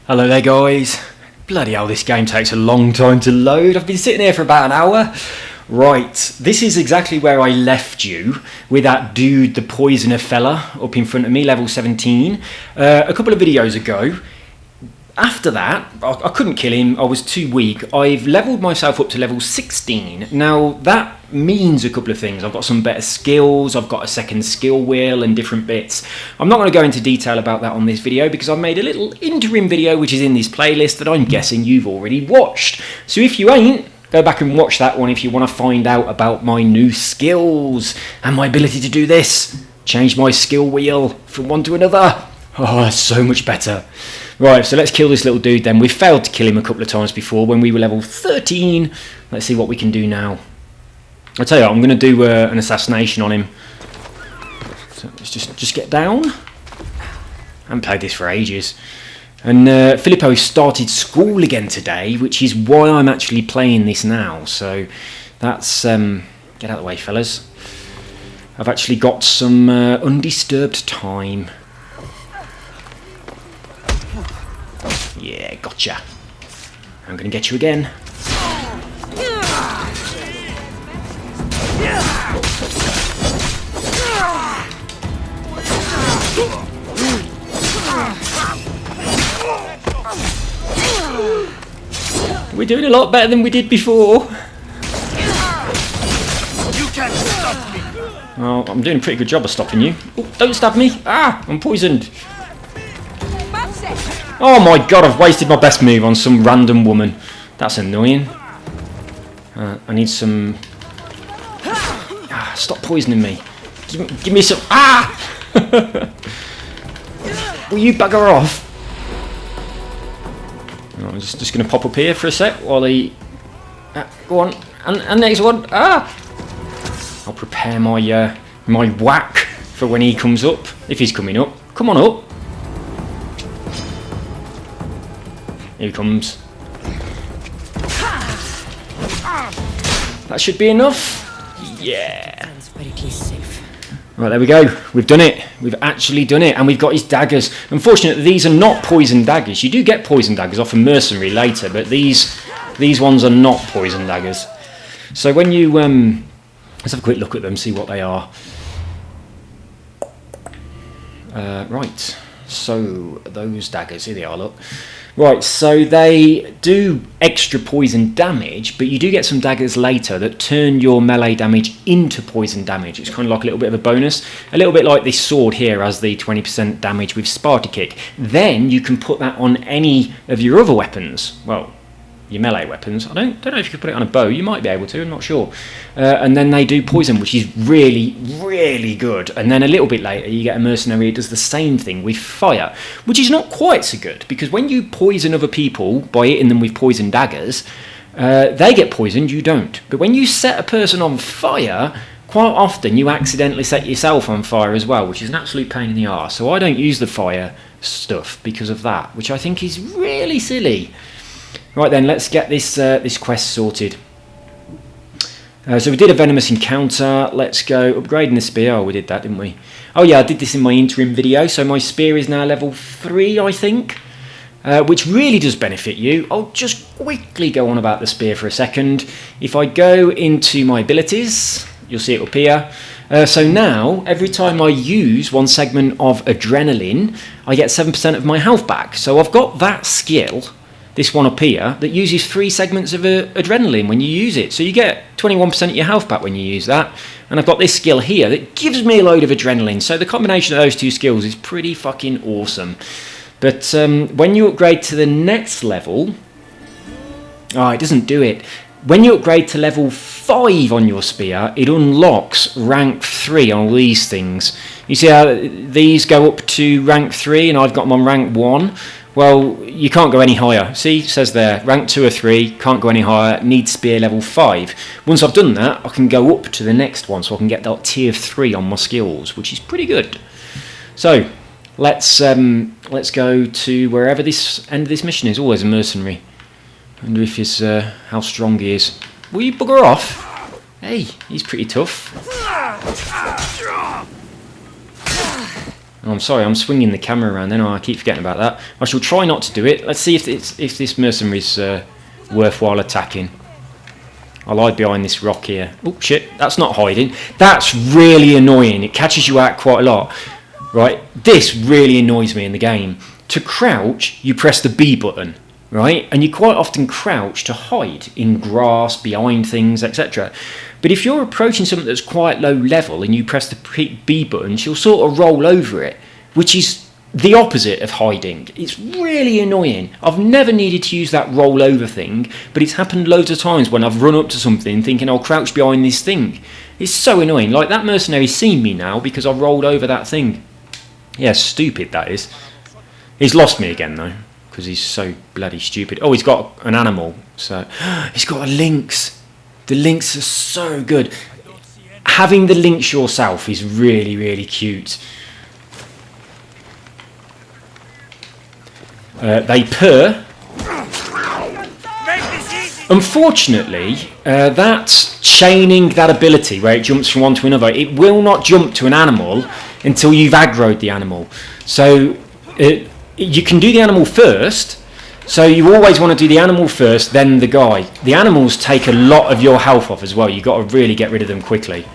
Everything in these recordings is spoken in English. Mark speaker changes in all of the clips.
Speaker 1: Hello there guys. Bloody hell, this game takes a long time to load. I've been sitting here for about an hour. Right, this is exactly where I left you with that dude, the poisoner fella, up in front of me, level 17, a couple of videos ago. After that, I couldn't kill him, I was too weak. I've leveled myself up to level 16. Now, that means a couple of things. I've got some better skills, I've got a second skill wheel and different bits. I'm not going to go into detail about that on this video because I've made a little interim video which is in this playlist that I'm guessing you've already watched. So if you ain't, go back and watch that one if you want to find out about my new skills and my ability to do this. Change my skill wheel from one to another. Oh, that's so much better. Right, so let's kill this little dude then. We've failed to kill him a couple of times before when we were level 13. Let's see what we can do now. I'll tell you what, I'm going to do an assassination on him. So let's just get down. I haven't played this for ages. And Filippo started school again today, which is why I'm actually playing this now. So that's... get out of the way, fellas. I've actually got some undisturbed time. Yeah, gotcha. I'm going to get you again. We're doing a lot better than we did before. You can't stop me. Well, I'm doing a pretty good job of stopping you. Oh, don't stab me. Ah, I'm poisoned. Oh my god, I've wasted my best move on some random woman. That's annoying. I need some... stop poisoning me. Give me some... Ah! Will you bugger off? I'm just going to pop up here for a sec while he... go on. And next one. Ah! I'll prepare my, my whack for when he comes up. If he's coming up. Come on up. Here he comes. That should be enough. Yeah. Right, there we go. We've done it. We've actually done it. And we've got his daggers. Unfortunately, these are not poison daggers. You do get poison daggers off a mercenary later, but these ones are not poison daggers. So when you... let's have a quick look at them, see what they are. Right. So, those daggers, here they are, look. Right, so they do extra poison damage, but you do get some daggers later that turn your melee damage into poison damage. It's kind of like a little bit of a bonus. A little bit like this sword here has the 20% damage with Sparta Kick. Then you can put that on any of your other weapons. Well, your melee weapons. I don't know if you could put it on a bow. You might be able to, I'm not sure. And then they do poison, which is really, really good. And then a little bit later, you get a mercenary that does the same thing with fire, which is not quite so good, because when you poison other people by hitting them with poison daggers, they get poisoned, you don't. But when you set a person on fire, quite often you accidentally set yourself on fire as well, which is an absolute pain in the arse. So I don't use the fire stuff because of that, which I think is really silly. Right then, let's get this this quest sorted. So we did a venomous encounter. Let's go upgrading the spear. Oh, we did that, didn't we? Oh yeah, I did this in my interim video. So my spear is now level 3, I think, which really does benefit you. I'll just quickly go on about the spear for a second. If I go into my abilities, you'll see it up here. So now, every time I use one segment of adrenaline, I get 7% of my health back. So I've got that skill, this one up here, that uses 3 segments of adrenaline when you use it. So you get 21% of your health back when you use that. And I've got this skill here that gives me a load of adrenaline. So the combination of those 2 skills is pretty fucking awesome. But when you upgrade to the next level... Oh, it doesn't do it. When you upgrade to level 5 on your spear, it unlocks rank 3 on all these things. You see how these go up to rank 3 and I've got them on rank 1? Well, you can't go any higher. See, it says there, rank 2 or 3, can't go any higher, need spear level 5. Once I've done that, I can go up to the next one, so I can get that tier 3 on my skills, which is pretty good. So, let's go to wherever this end of this mission is. Always a mercenary. I wonder if he's, how strong he is. Will you bugger off? Hey, he's pretty tough. Oh, I'm sorry, I'm swinging the camera around then. I keep forgetting about that. I shall try not to do it. Let's see if this mercenary is worthwhile attacking. I'll hide behind this rock here. Oh, shit, that's not hiding. That's really annoying. It catches you out quite a lot. Right, this really annoys me in the game. To crouch, you press the B button, right? And you quite often crouch to hide in grass, behind things, etc. But if you're approaching something that's quite low level and you press the B button, she'll sort of roll over it, which is the opposite of hiding. It's really annoying. I've never needed to use that roll over thing, but it's happened loads of times when I've run up to something thinking I'll crouch behind this thing. It's so annoying. Like, that mercenary's seen me now because I've rolled over that thing. Yeah, stupid that is. He's lost me again though, because he's so bloody stupid. Oh, he's got an animal. So he's got a lynx. The lynx are so good. Having the lynx yourself is really, really cute. They purr. Unfortunately, that's chaining that ability where it jumps from one to another. It will not jump to an animal until you've aggroed the animal. So you can do the animal first. So you always want to do the animal first, then the guy. The animals take a lot of your health off as well. You've got to really get rid of them quickly.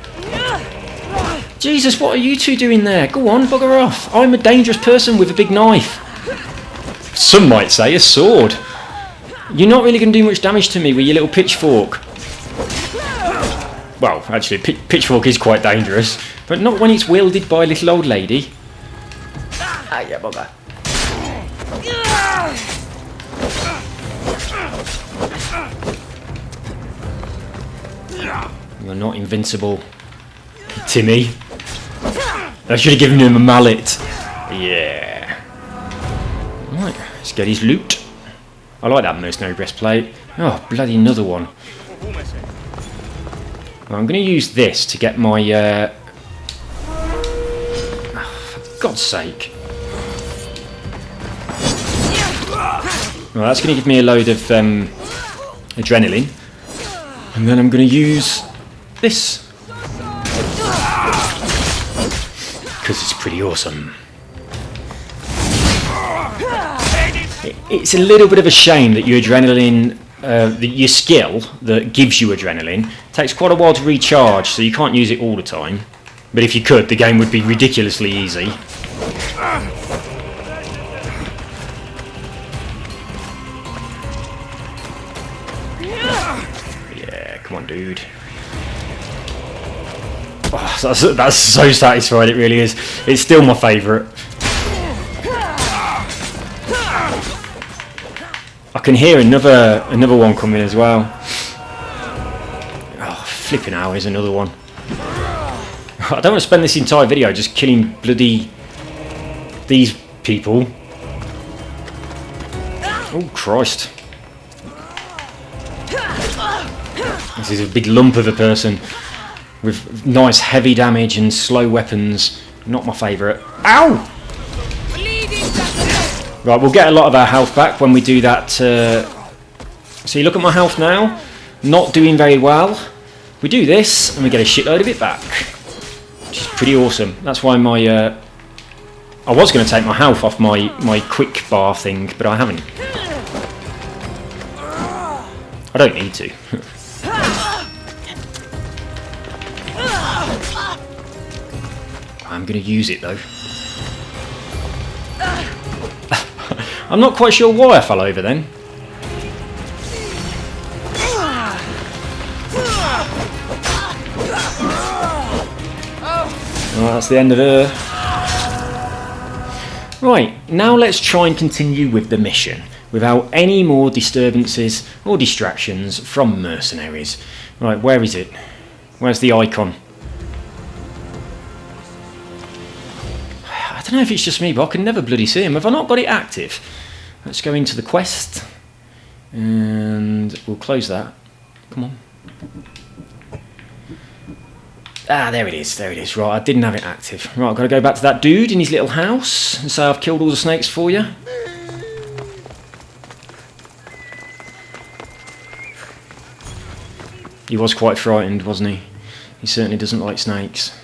Speaker 1: Jesus, what are you two doing there? Go on, bugger off. I'm a dangerous person with a big knife. Some might say a sword. You're not really going to do much damage to me with your little pitchfork. Well, actually, pitchfork is quite dangerous, but not when it's wielded by a little old lady. Ah, yeah, bugger. You're not invincible, Timmy. I should have given him a mallet. Yeah. Right, let's get his loot. I like that mercenary breastplate. Oh, bloody another one. Well, I'm going to use this to get my... for God's sake. Well, that's going to give me a load of adrenaline. And then I'm going to use this. Because it's pretty awesome. It's a little bit of a shame that your adrenaline, your skill that gives you adrenaline, takes quite a while to recharge, so you can't use it all the time. But if you could, the game would be ridiculously easy. Yeah, come on, dude. Oh, that's so satisfying, it really is. It's still my favourite. I can hear another one coming as well. Oh, flipping hell, here's another one. I don't want to spend this entire video just killing bloody these people. Oh, Christ. This is a big lump of a person with nice heavy damage and slow weapons. Not my favourite. Ow! Right, we'll get a lot of our health back when we do that. So you look at my health now. Not doing very well. We do this and we get a shitload of it back. Which is pretty awesome. That's why my... I was going to take my health off my quick bar thing, but I haven't. I don't need to. I'm going to use it though. I'm not quite sure why I fell over then. Well, that's the end of her. Right, now let's try and continue with the mission without any more disturbances or distractions from mercenaries. Right, where is it? Where's the icon? I don't know if it's just me, but I can never bloody see him. Have I not got it active? Let's go into the quest. And we'll close that. Come on. Ah, there it is, there it is. Right, I didn't have it active. Right, I've got to go back to that dude in his little house and say I've killed all the snakes for you. He was quite frightened, wasn't he? He certainly doesn't like snakes.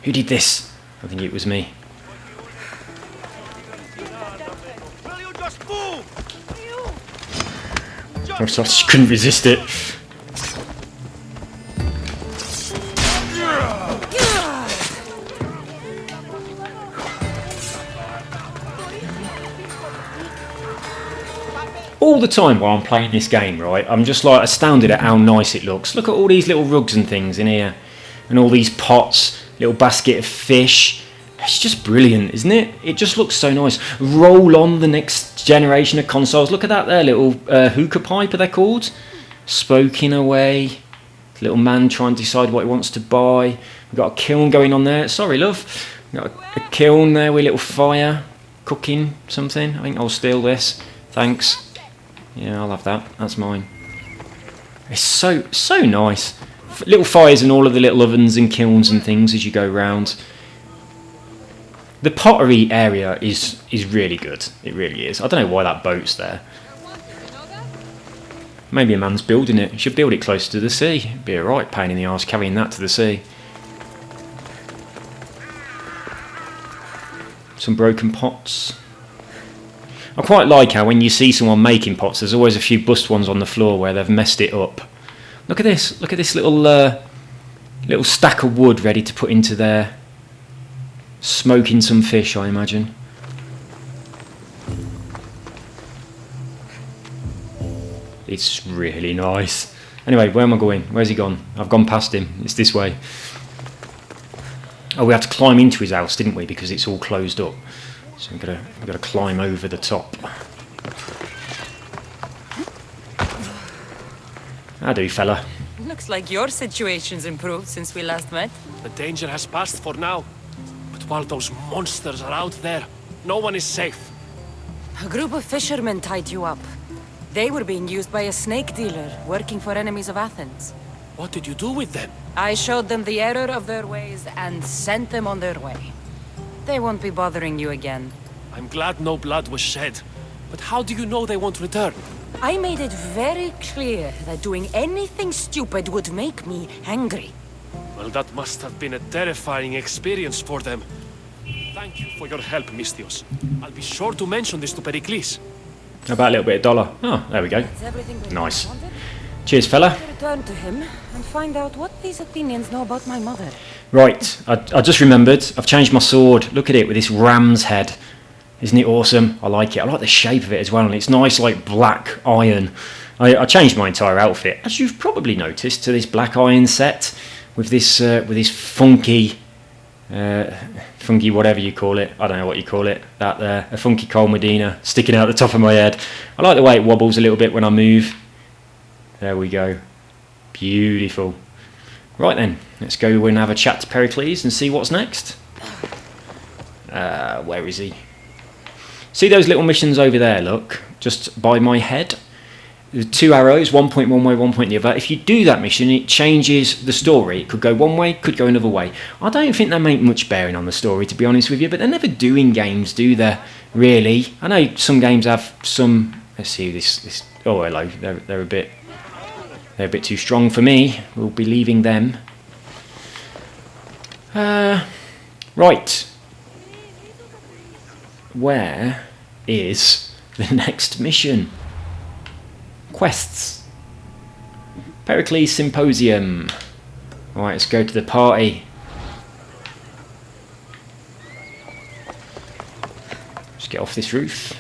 Speaker 1: Who did this? I think it was me. I just couldn't resist it. All the time while I'm playing this game, right, I'm just like astounded at how nice it looks. Look at all these little rugs and things in here, and all these pots, little basket of fish. It's just brilliant, isn't it? It just looks so nice. Roll on the next generation of consoles. Look at that there, little hookah pipe, are they called? Smoking away. Little man trying to decide what he wants to buy. We've got a kiln going on there. Sorry, love. We've got a kiln there with a little fire. Cooking something. I think I'll steal this. Thanks. Yeah, I'll have that. That's mine. It's so nice. Little fires in all of the little ovens and kilns and things as you go round. The pottery area is really good. It really is. I don't know why that boat's there. Maybe a man's building it. He should build it close to the sea. It'd be a right pain in the arse carrying that to the sea. Some broken pots. I quite like how when you see someone making pots, there's always a few bust ones on the floor where they've messed it up. Look at this. Look at this little stack of wood ready to put into there. Smoking some fish, I imagine. It's really nice. Anyway, where am I going? Where's he gone? I've gone past him. It's this way. Oh, we had to climb into his house, didn't we? Because it's all closed up. So we've got to climb over the top. How do, fella?
Speaker 2: Looks like your situation's improved since we last met.
Speaker 3: The danger has passed for now. But while those monsters are out there, no one is safe.
Speaker 2: A group of fishermen tied you up. They were being used by a snake dealer working for enemies of Athens.
Speaker 3: What did you do with them?
Speaker 2: I showed them the error of their ways and sent them on their way. They won't be bothering you again.
Speaker 3: I'm glad no blood was shed. But how do you know they won't return?
Speaker 2: I made it very clear that doing anything stupid would make me angry.
Speaker 3: Well, that must have been a terrifying experience for them. Thank you for your help, Mystios. I'll be sure to mention this to Pericles.
Speaker 1: How about a little bit of dollar? Oh, there we go. Nice. Cheers, fella.
Speaker 2: Return to him and find out what these Athenians know about my mother.
Speaker 1: Right, I just remembered. I've changed my sword. Look at it with this ram's head. Isn't it awesome? I like it. I like the shape of it as well, and it's nice, like black iron. I changed my entire outfit, as you've probably noticed, to this black iron set with this funky whatever you call it. I don't know what you call it. That there, a funky Col Medina sticking out the top of my head. I like the way it wobbles a little bit when I move. There we go. Beautiful. Right then, let's go and have a chat to Pericles and see what's next. Where is he? See those little missions over there, look, just by my head? There's 2 arrows, one point one way, one point the other. If you do that mission, it changes the story. It could go one way, could go another way. I don't think they make much bearing on the story, to be honest with you, but they're never doing games, do they, really? I know some games have some... Let's see, this oh, hello, they're a bit too strong for me. We'll be leaving them. Right. Where is the next mission? Quests. Pericles Symposium. Alright, let's go to the party. Let's get off this roof.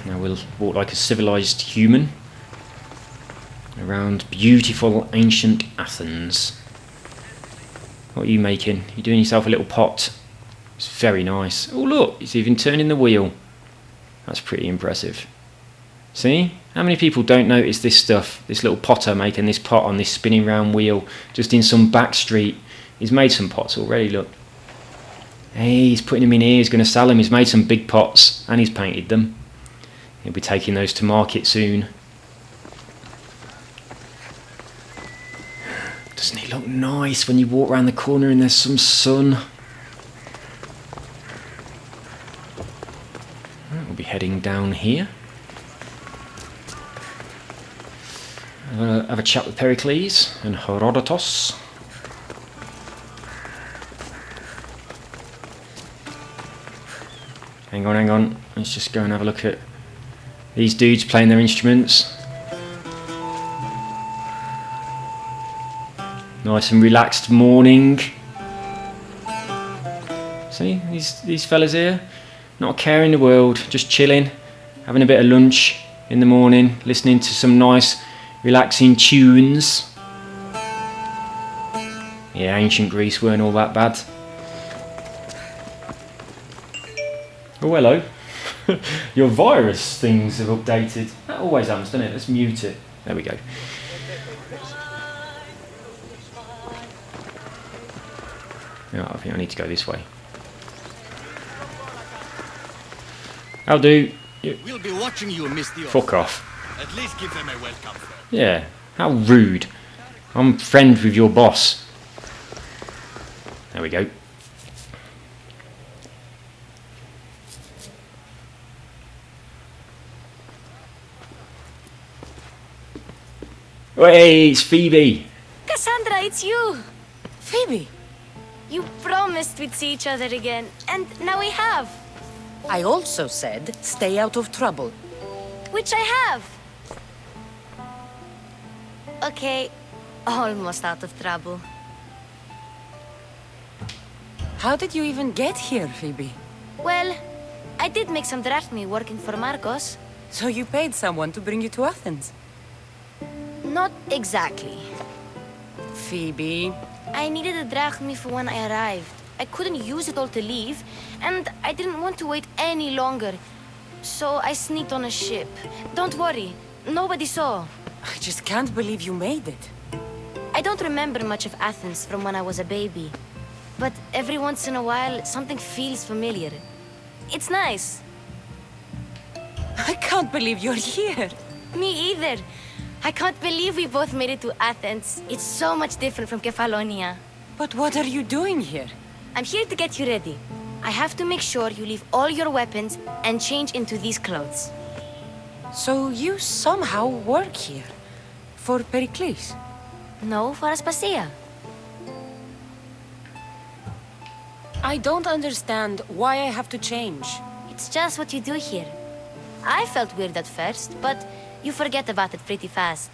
Speaker 1: Now we'll walk like a civilized human around beautiful ancient Athens. What are you making? You're doing yourself a little pot. It's very nice. Oh look, it's even turning the wheel. That's pretty impressive. See? How many people don't notice this stuff? This little potter making this pot on this spinning round wheel just in some back street. He's made some pots already, look. Hey, he's putting them in here, he's going to sell them. He's made some big pots and he's painted them. He'll be taking those to market soon. Doesn't it look nice when you walk around the corner and there's some sun? We'll be heading down here. Have a chat with Pericles and Herodotus. Hang on, hang on. Let's just go and have a look at these dudes playing their instruments. Nice and relaxed morning. See, these fellas here, not a care in the world, just chilling, having a bit of lunch in the morning, listening to some nice, relaxing tunes. Yeah, ancient Greece weren't all that bad. Oh, hello. Your virus things have updated. That always happens, doesn't it? Let's mute it. There we go. Yeah, I think I need to go this way. I'll do.
Speaker 4: We'll be watching you, Mr.
Speaker 1: Fuck off.
Speaker 4: At least give them a welcome.
Speaker 1: Yeah, how rude. I'm friends with your boss. There we go. Hey, it's Phoebe.
Speaker 5: Kassandra, it's you!
Speaker 2: Phoebe,
Speaker 5: You promised we'd see each other again, and now we have.
Speaker 2: I also said stay out of trouble.
Speaker 5: Which I have. Okay, almost out of trouble.
Speaker 2: How did you even get here, Phoebe?
Speaker 5: Well, I did make some drachmi working for Marcos.
Speaker 2: So you paid someone to bring you to Athens?
Speaker 5: Not exactly.
Speaker 2: Phoebe...
Speaker 5: I needed a drachmi for when I arrived. I couldn't use it all to leave, and I didn't want to wait any longer. So I sneaked on a ship. Don't worry, nobody saw.
Speaker 2: I just can't believe you made it.
Speaker 5: I don't remember much of Athens from when I was a baby. But every once in a while, something feels familiar. It's nice.
Speaker 2: I can't believe you're here.
Speaker 5: Me either. I can't believe we both made it to Athens. It's so much different from Kefalonia.
Speaker 2: But what are you doing here?
Speaker 5: I'm here to get you ready. I have to make sure you leave all your weapons and change into these clothes.
Speaker 2: So you somehow work here? For Pericles?
Speaker 5: No, for Aspasia.
Speaker 2: I don't understand why I have to change.
Speaker 5: It's just what you do here. I felt weird at first, but you forget about it pretty fast.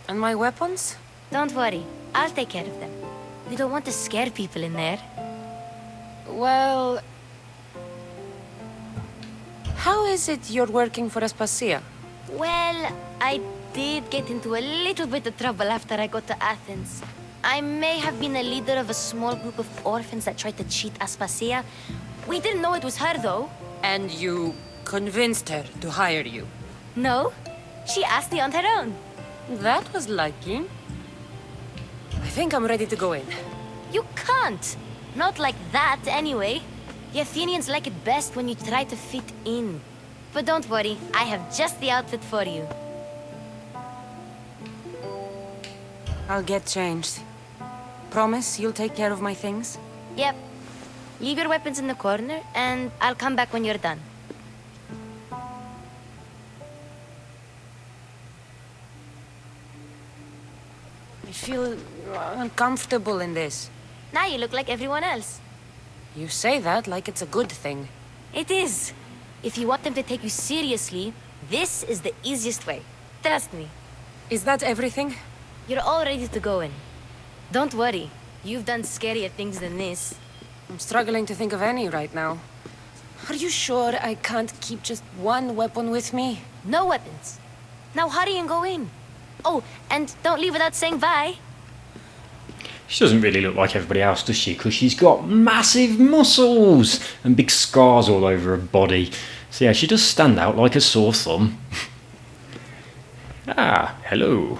Speaker 2: And my weapons?
Speaker 5: Don't worry, I'll take care of them. We don't want to scare people in there.
Speaker 2: Well... How is it you're working for Aspasia?
Speaker 5: Well, I did get into a little bit of trouble after I got to Athens. I may have been a leader of a small group of orphans that tried to cheat Aspasia. We didn't know it was her, though.
Speaker 2: And you convinced her to hire you?
Speaker 5: No, she asked me on her own.
Speaker 2: That was lucky. I think I'm ready to go in.
Speaker 5: You can't. Not like that, anyway. The Athenians like it best when you try to fit in. But don't worry, I have just the outfit for you.
Speaker 2: I'll get changed. Promise you'll take care of my things?
Speaker 5: Yep. Leave your weapons in the corner, and I'll come back when you're done.
Speaker 2: I feel uncomfortable in this.
Speaker 5: Now you look like everyone else.
Speaker 2: You say that like it's a good thing.
Speaker 5: It is. If you want them to take you seriously, this is the easiest way. Trust me.
Speaker 2: Is that everything?
Speaker 5: You're all ready to go in. Don't worry. You've done scarier things than this.
Speaker 2: I'm struggling to think of any right now. Are you sure I can't keep just one weapon with me?
Speaker 5: No weapons. Now hurry and go in. Oh, and don't leave without saying bye.
Speaker 1: She doesn't really look like everybody else, does she? Because she's got massive muscles and big scars all over her body. So yeah, she does stand out like a sore thumb. Ah, hello.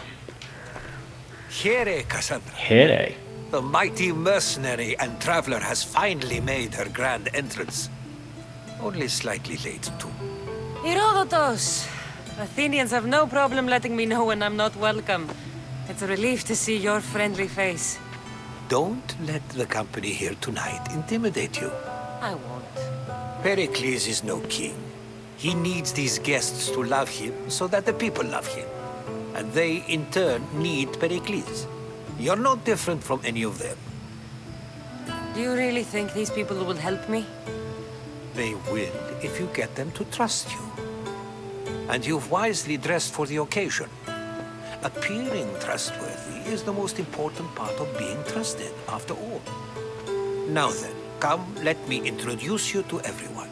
Speaker 6: Here, Kassandra.
Speaker 1: Here.
Speaker 6: The mighty mercenary and traveler has finally made her grand entrance. Only slightly late, too.
Speaker 2: Herodotus! Athenians have no problem letting me know when I'm not welcome. It's a relief to see your friendly face.
Speaker 6: Don't let the company here tonight intimidate you.
Speaker 2: I won't.
Speaker 6: Pericles is no king. He needs these guests to love him so that the people love him. And they, in turn, need Pericles. You're no different from any of them.
Speaker 2: Do you really think these people will help me?
Speaker 6: They will if you get them to trust you. And you've wisely dressed for the occasion. Appearing trustworthy is the most important part of being trusted, after all. Now then, come, let me introduce you to everyone.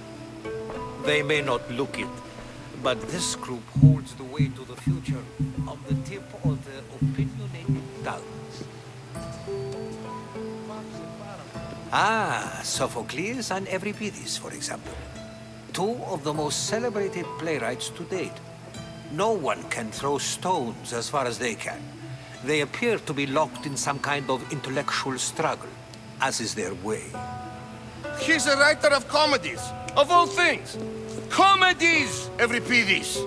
Speaker 6: They may not look it, but this group holds the way to the future on the tip of their opinionated tongues. Ah, Sophocles and Euripides, for example. Two of the most celebrated playwrights to date. No one can throw stones as far as they can. They appear to be locked in some kind of intellectual struggle, as is their way.
Speaker 4: He's a writer of comedies, of all things. Comedies, Euripides.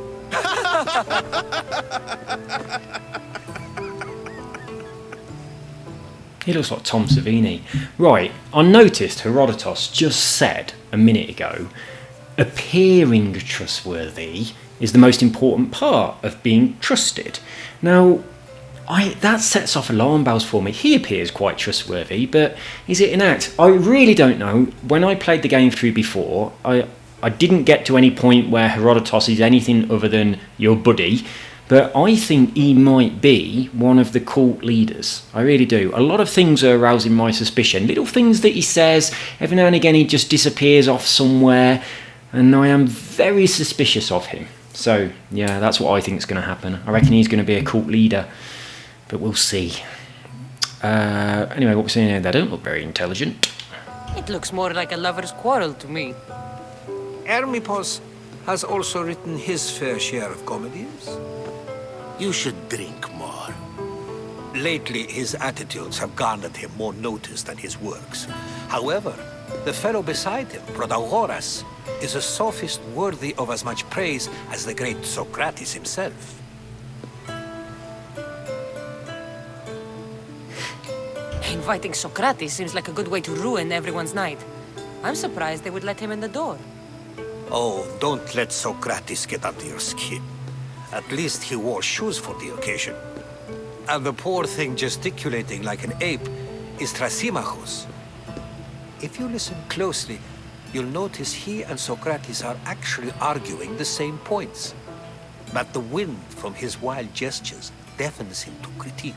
Speaker 1: He looks like Tom Savini. Right, I noticed Herodotus just said a minute ago, appearing trustworthy is the most important part of being trusted. Now, that sets off alarm bells for me. He appears quite trustworthy, but is it an act? I really don't know. When I played the game through before, I didn't get to any point where Herodotus is anything other than your buddy, but I think he might be one of the cult leaders. I really do. A lot of things are arousing my suspicion. Little things that he says, every now and again he just disappears off somewhere, and I am very suspicious of him. So, yeah, that's what I think is going to happen. I reckon he's going to be a cult leader, but we'll see. Anyway, what we're seeing here, they don't look very intelligent.
Speaker 2: It looks more like a lover's quarrel to me.
Speaker 6: Hermippos has also written his fair share of comedies.
Speaker 4: You should drink more.
Speaker 6: Lately, his attitudes have garnered him more notice than his works. However, the fellow beside him, Protagoras, is a sophist worthy of as much praise as the great Socrates himself.
Speaker 2: Inviting Socrates seems like a good way to ruin everyone's night. I'm surprised they would let him in the door.
Speaker 6: Oh, don't let Socrates get under your skin. At least he wore shoes for the occasion. And the poor thing gesticulating like an ape is Thrasymachus. If you listen closely, you'll notice he and Socrates are actually arguing the same points. But the wind from his wild gestures deafens him to critique.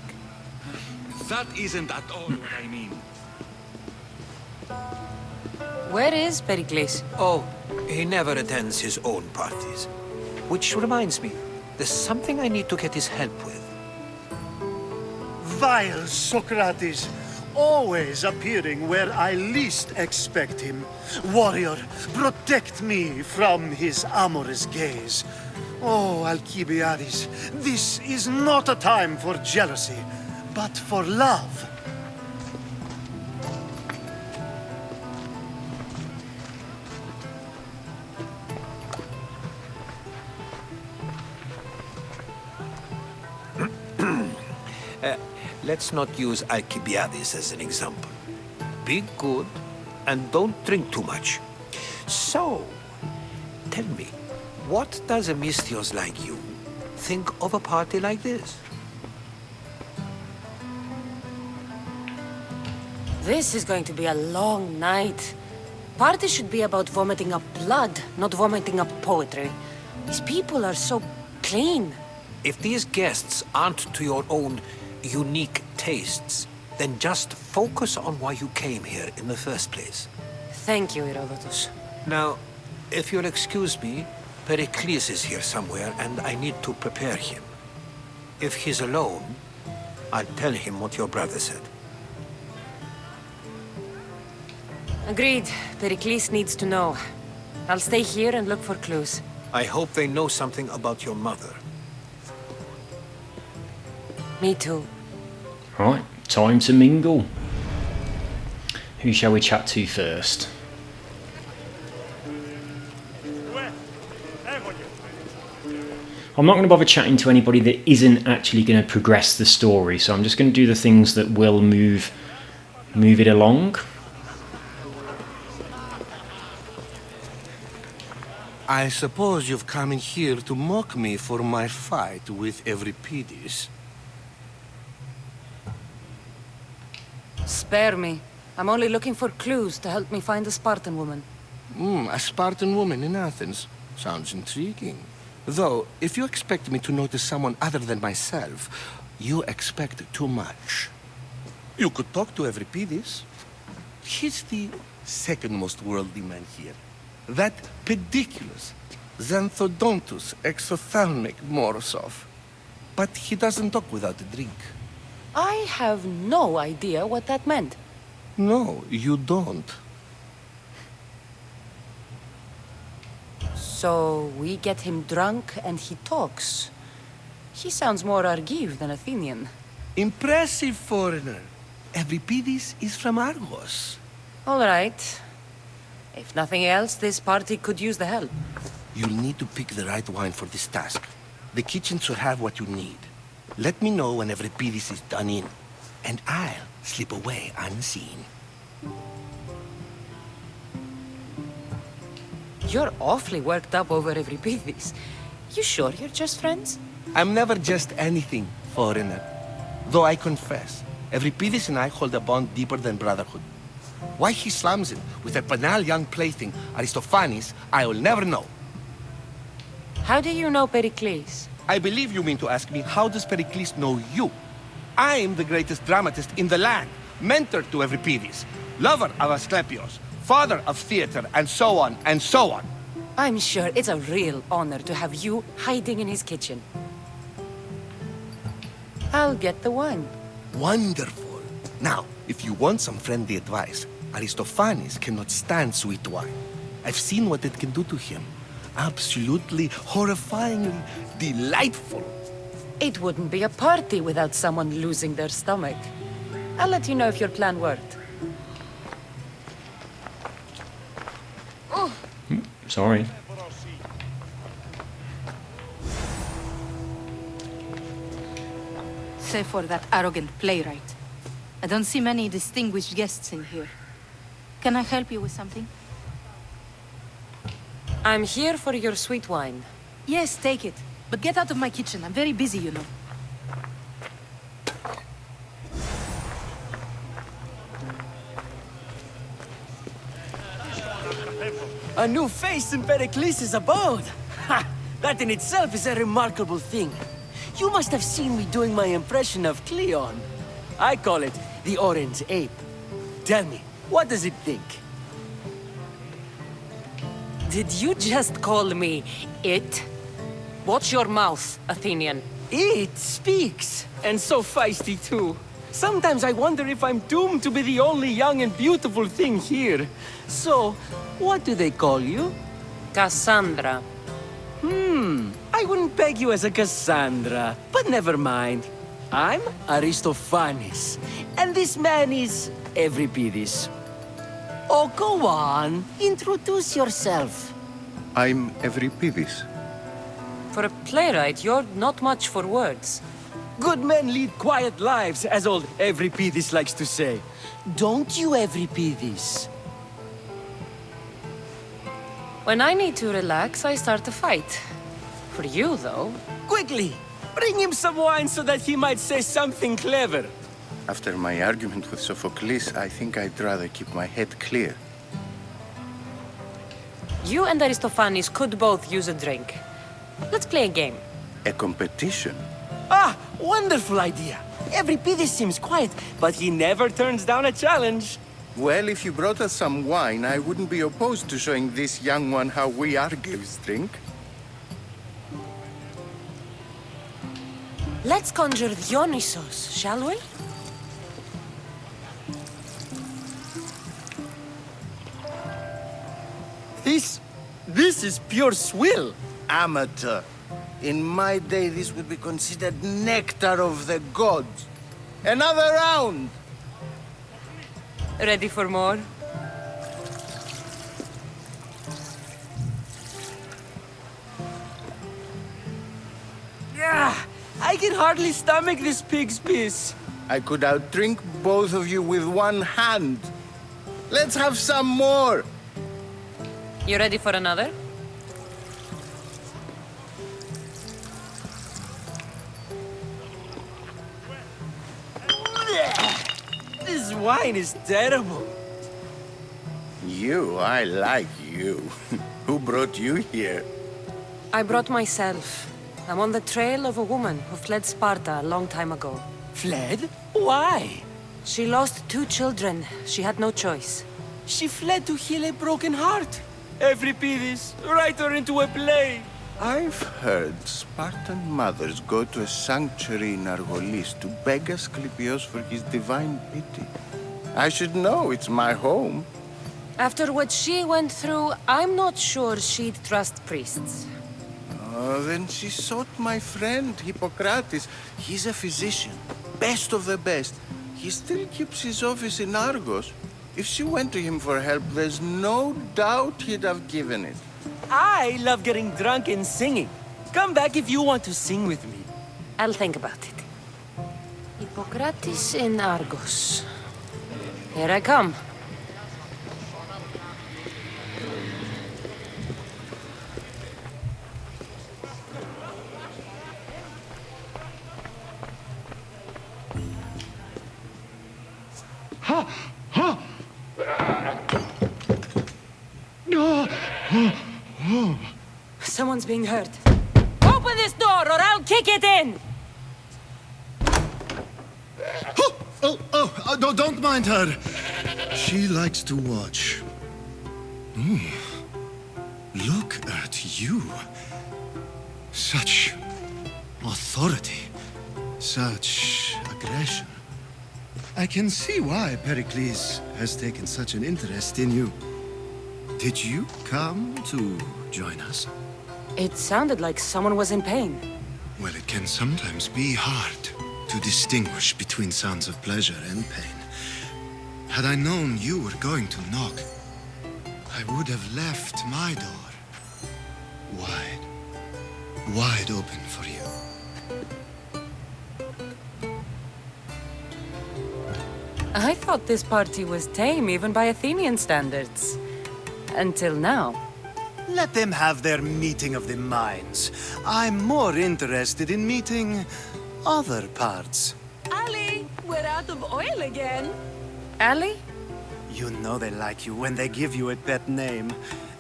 Speaker 4: That isn't at all what I mean.
Speaker 2: Where is Pericles?
Speaker 6: Oh, he never attends his own parties. Which reminds me, there's something I need to get his help with.
Speaker 7: Vile Socrates, always appearing where I least expect him. Warrior, protect me from his amorous gaze. Oh, Alcibiades, this is not a time for jealousy, but for love.
Speaker 6: Let's not use Alcibiades as an example. Be good, and don't drink too much. So, tell me, what does a Misthios like you think of a party like this?
Speaker 2: This is going to be a long night. Parties should be about vomiting up blood, not vomiting up poetry. These people are so clean.
Speaker 6: If these guests aren't to your own unique tastes, then just focus on why you came here in the first place.
Speaker 2: Thank you, Herodotus.
Speaker 6: Now, if you'll excuse me, Pericles is here somewhere, and I need to prepare him. If he's alone, I'll tell him what your brother said.
Speaker 2: Agreed. Pericles needs to know. I'll stay here and look for clues.
Speaker 6: I hope they know something about your mother.
Speaker 2: Me too.
Speaker 1: Right, time to mingle. Who shall we chat to first? I'm not going to bother chatting to anybody that isn't actually going to progress the story, so I'm just going to do the things that will move it along.
Speaker 8: I suppose you've come in here to mock me for my fight with Euripides.
Speaker 2: Spare me. I'm only looking for clues to help me find the Spartan woman.
Speaker 8: A Spartan woman in Athens. Sounds intriguing. Though, if you expect me to notice someone other than myself, you expect too much. You could talk to Euripides. He's the second most worldly man here. That pediculous Xanthodontus exophthalmic Morosov. But he doesn't talk without a drink.
Speaker 2: I have no idea what that meant.
Speaker 8: No, you don't.
Speaker 2: So we get him drunk and he talks. He sounds more Argive than Athenian.
Speaker 8: Impressive, foreigner. Euripides is from Argos.
Speaker 2: All right. If nothing else, this party could use the help.
Speaker 8: You'll need to pick the right wine for this task. The kitchen should have what you need. Let me know when Euripides is done in, and I'll slip away unseen.
Speaker 2: You're awfully worked up over Euripides. You sure you're just friends?
Speaker 8: I'm never just anything, foreigner. Though I confess, Euripides and I hold a bond deeper than brotherhood. Why he slams it with a banal young plaything, Aristophanes, I will never know.
Speaker 2: How do you know Pericles?
Speaker 8: I believe you mean to ask me, how does Pericles know you? I'm the greatest dramatist in the land, mentor to Euripides, lover of Asclepios, father of theater, and so on, and so on.
Speaker 2: I'm sure it's a real honor to have you hiding in his kitchen. I'll get the wine.
Speaker 8: Wonderful. Now, if you want some friendly advice, Aristophanes cannot stand sweet wine. I've seen what it can do to him. Absolutely, horrifyingly delightful.
Speaker 2: It wouldn't be a party without someone losing their stomach. I'll let you know if your plan worked.
Speaker 1: Sorry.
Speaker 9: Save for that arrogant playwright. I don't see many distinguished guests in here. Can I help you with something?
Speaker 2: I'm here for your sweet wine.
Speaker 9: Yes, take it. But get out of my kitchen. I'm very busy, you know.
Speaker 10: A new face in Pericles' abode! Ha! That in itself is a remarkable thing. You must have seen me doing my impression of Cleon. I call it the Orange Ape. Tell me, what does it think?
Speaker 2: Did you just call me it? Watch your mouth, Athenian.
Speaker 10: It speaks, and so feisty too. Sometimes I wonder if I'm doomed to be the only young and beautiful thing here. So, what do they call you?
Speaker 2: Kassandra.
Speaker 10: I wouldn't peg you as a Kassandra, but never mind. I'm Aristophanes, and this man is Euripides. Oh, go on. Introduce yourself.
Speaker 11: I'm Euripides.
Speaker 2: For a playwright, you're not much for words.
Speaker 10: Good men lead quiet lives, as old Euripides likes to say. Don't you, Euripides?
Speaker 2: When I need to relax, I start a fight. For you, though.
Speaker 10: Quickly! Bring him some wine so that he might say something clever.
Speaker 11: After my argument with Sophocles, I think I'd rather keep my head clear.
Speaker 2: You and Aristophanes could both use a drink. Let's play a game.
Speaker 11: A competition?
Speaker 10: Ah, wonderful idea. Euripides seems quiet, but he never turns down a challenge.
Speaker 11: Well, if you brought us some wine, I wouldn't be opposed to showing this young one how we Argives drink.
Speaker 2: Let's conjure Dionysos, shall we?
Speaker 10: This is pure swill.
Speaker 4: Amateur. In my day, this would be considered nectar of the gods. Another round!
Speaker 2: Ready for more?
Speaker 10: Yeah, I can hardly stomach this pig's piss.
Speaker 4: I could outdrink both of you with one hand. Let's have some more!
Speaker 2: You ready for another?
Speaker 10: This wine is terrible.
Speaker 11: You, I like you. Who brought you here?
Speaker 2: I brought myself. I'm on the trail of a woman who fled Sparta a long time ago.
Speaker 10: Fled? Why?
Speaker 2: She lost 2 children. She had no choice.
Speaker 10: She fled to heal a broken heart. Euripides, write her into a play.
Speaker 11: I've heard Spartan mothers go to a sanctuary in Argolis to beg Asclepios for his divine pity. I should know, it's my home.
Speaker 2: After what she went through, I'm not sure she'd trust priests.
Speaker 11: Oh, then she sought my friend, Hippocrates. He's a physician, best of the best. He still keeps his office in Argos. If she went to him for help, there's no doubt he'd have given it.
Speaker 10: I love getting drunk and singing. Come back if you want to sing with me.
Speaker 2: I'll think about it. Hippocrates in Argos. Here I come. Someone's being hurt. Open this door or I'll kick it in!
Speaker 7: No, don't mind her. She likes to watch. Look at you. Such authority. Such aggression. I can see why Pericles has taken such an interest in you. Did you come to join us?
Speaker 2: It sounded like someone was in pain.
Speaker 7: Well, it can sometimes be hard to distinguish between sounds of pleasure and pain. Had I known you were going to knock, I would have left my door wide open for you.
Speaker 2: I thought this party was tame even by Athenian standards. Until now.
Speaker 7: Let them have their meeting of the minds. I'm more interested in meeting other parts.
Speaker 9: Ali, we're out of oil again.
Speaker 2: Ali?
Speaker 7: You know they like you when they give you a pet name.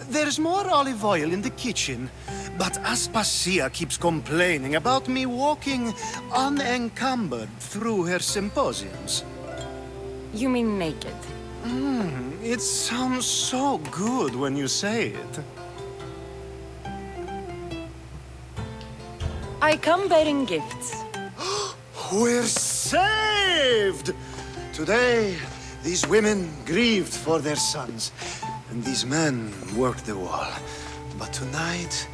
Speaker 7: There's more olive oil in the kitchen, but Aspasia keeps complaining about me walking unencumbered through her symposiums.
Speaker 2: You mean naked?
Speaker 7: It sounds so good when you say it.
Speaker 2: I come bearing gifts.
Speaker 7: We're saved! Today, these women grieved for their sons, and these men worked the wall. But tonight,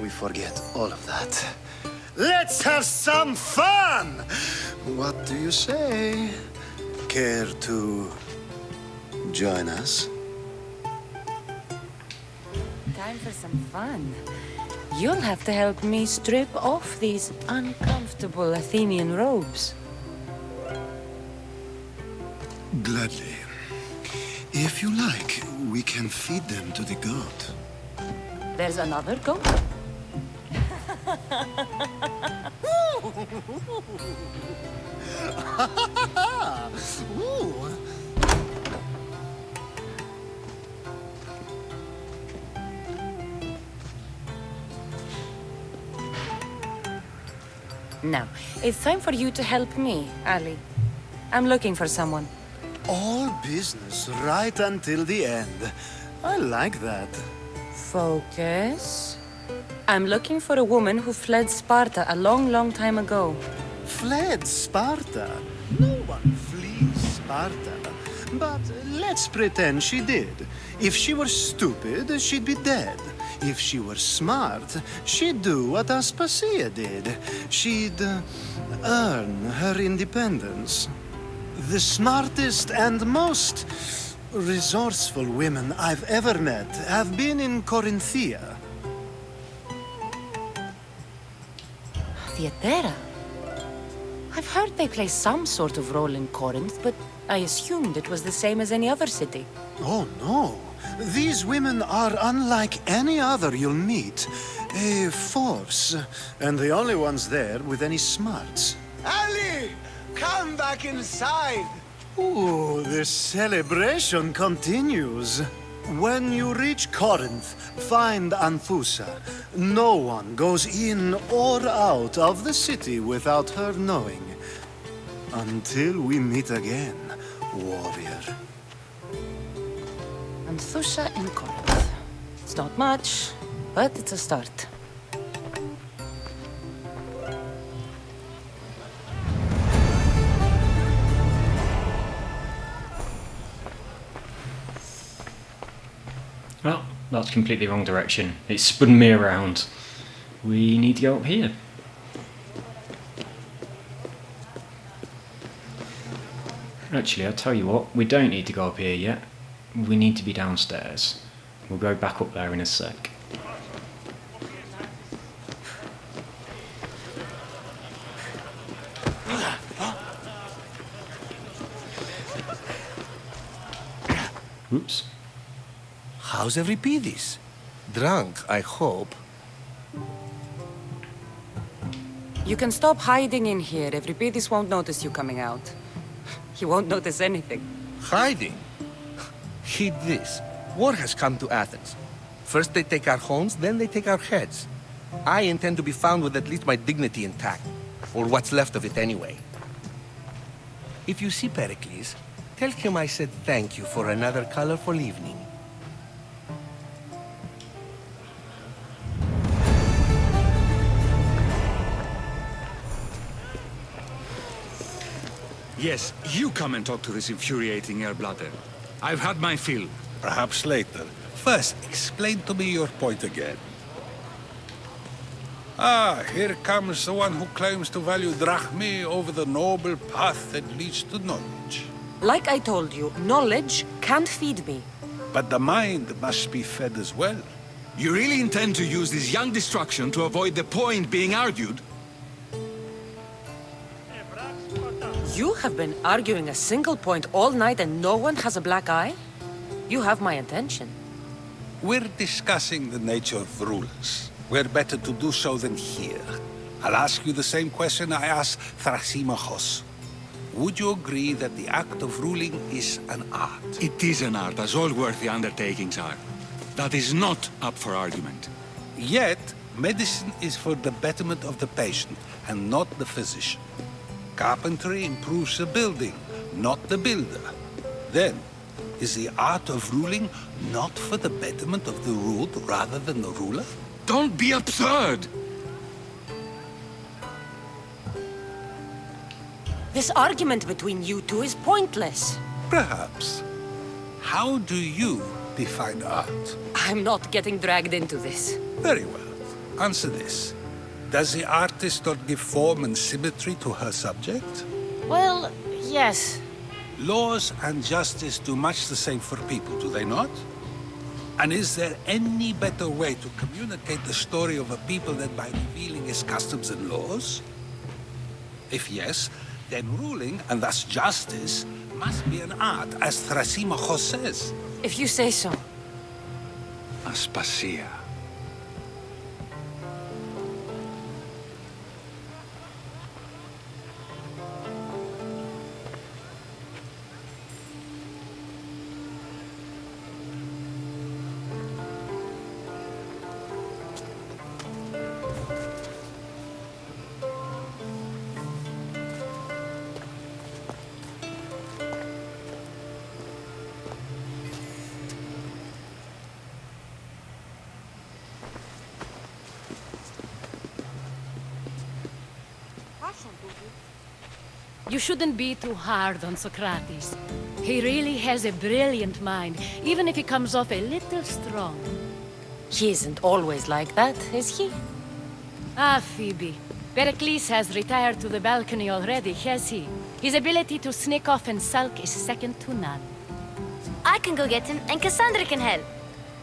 Speaker 7: we forget all of that. Let's have some fun! What do you say? Care to join us?
Speaker 2: Time for some fun. You'll have to help me strip off these uncomfortable Athenian robes.
Speaker 7: Gladly. If you like, we can feed them to the goat.
Speaker 2: There's another goat? Now, it's time for you to help me, Ali. I'm looking for someone.
Speaker 7: All business right until the end. I like that.
Speaker 2: Focus. I'm looking for a woman who fled Sparta a long time ago.
Speaker 7: Fled Sparta? No one flees Sparta. But let's pretend she did. If she were stupid, she'd be dead. If she were smart, she'd do what Aspasia did. She'd earn her independence. The smartest and most resourceful women I've ever met have been in Corinthia.
Speaker 2: Theatera? I've heard they play some sort of role in Corinth, but I assumed it was the same as any other city.
Speaker 7: Oh, no. These women are unlike any other you'll meet. A force, and the only ones there with any smarts.
Speaker 4: Ali! Come back inside!
Speaker 7: Ooh, the celebration continues. When you reach Corinth, find Anthusa. No one goes in or out of the city without her knowing. Until we meet again, warrior.
Speaker 2: Anthusa in Corinth. It's not much, but it's a start.
Speaker 1: Well, that's completely wrong direction. It spun me around. We need to go up here. Actually, I'll tell you what, we don't need to go up here yet. We need to be downstairs. We'll go back up there in a sec. Oops.
Speaker 8: How's Euripidis? Drunk, I hope.
Speaker 2: You can stop hiding in here. Euripidis won't notice you coming out. He won't notice anything.
Speaker 8: Hiding? Heed this. War has come to Athens. First they take our homes, then they take our heads. I intend to be found with at least my dignity intact. Or what's left of it anyway. If you see Pericles, tell him I said thank you for another colorful evening.
Speaker 12: Yes, you come and talk to this infuriating air-blooded. I've had my fill.
Speaker 13: Perhaps later. First, explain to me your point again. Ah, here comes the one who claims to value drachmae over the noble path that leads to knowledge.
Speaker 2: Like I told you, knowledge can't feed me.
Speaker 13: But the mind must be fed as well.
Speaker 12: You really intend to use this young destruction to avoid the point being argued?
Speaker 2: You have been arguing a single point all night and no one has a black eye? You have my attention.
Speaker 13: We're discussing the nature of rulers. Where better to do so than here? I'll ask you the same question I asked Thrasymachos. Would you agree that the act of ruling is an art?
Speaker 12: It is an art, as all worthy undertakings are. That is not up for argument.
Speaker 13: Yet, medicine is for the betterment of the patient, and not the physician. Carpentry improves the building, not the builder. Then, is the art of ruling not for the betterment of the ruled rather than the ruler?
Speaker 12: Don't be absurd!
Speaker 2: This argument between you two is pointless.
Speaker 13: Perhaps. How do you define art?
Speaker 2: I'm not getting dragged into this.
Speaker 13: Very well. Answer this. Does the artist not give form and symmetry to her subject?
Speaker 2: Well, yes.
Speaker 13: Laws and justice do much the same for people, do they not? And is there any better way to communicate the story of a people than by revealing its customs and laws? If yes, then ruling, and thus justice, must be an art, as Thrasymachos says.
Speaker 2: If you say so.
Speaker 12: Aspasia.
Speaker 14: You shouldn't be too hard on Socrates. He really has a brilliant mind, even if he comes off a little strong.
Speaker 2: He isn't always like that, is he?
Speaker 14: Ah, Phoebe. Pericles has retired to the balcony already, has he? His ability to sneak off and sulk is second to none.
Speaker 5: I can go get him, and Kassandra can help.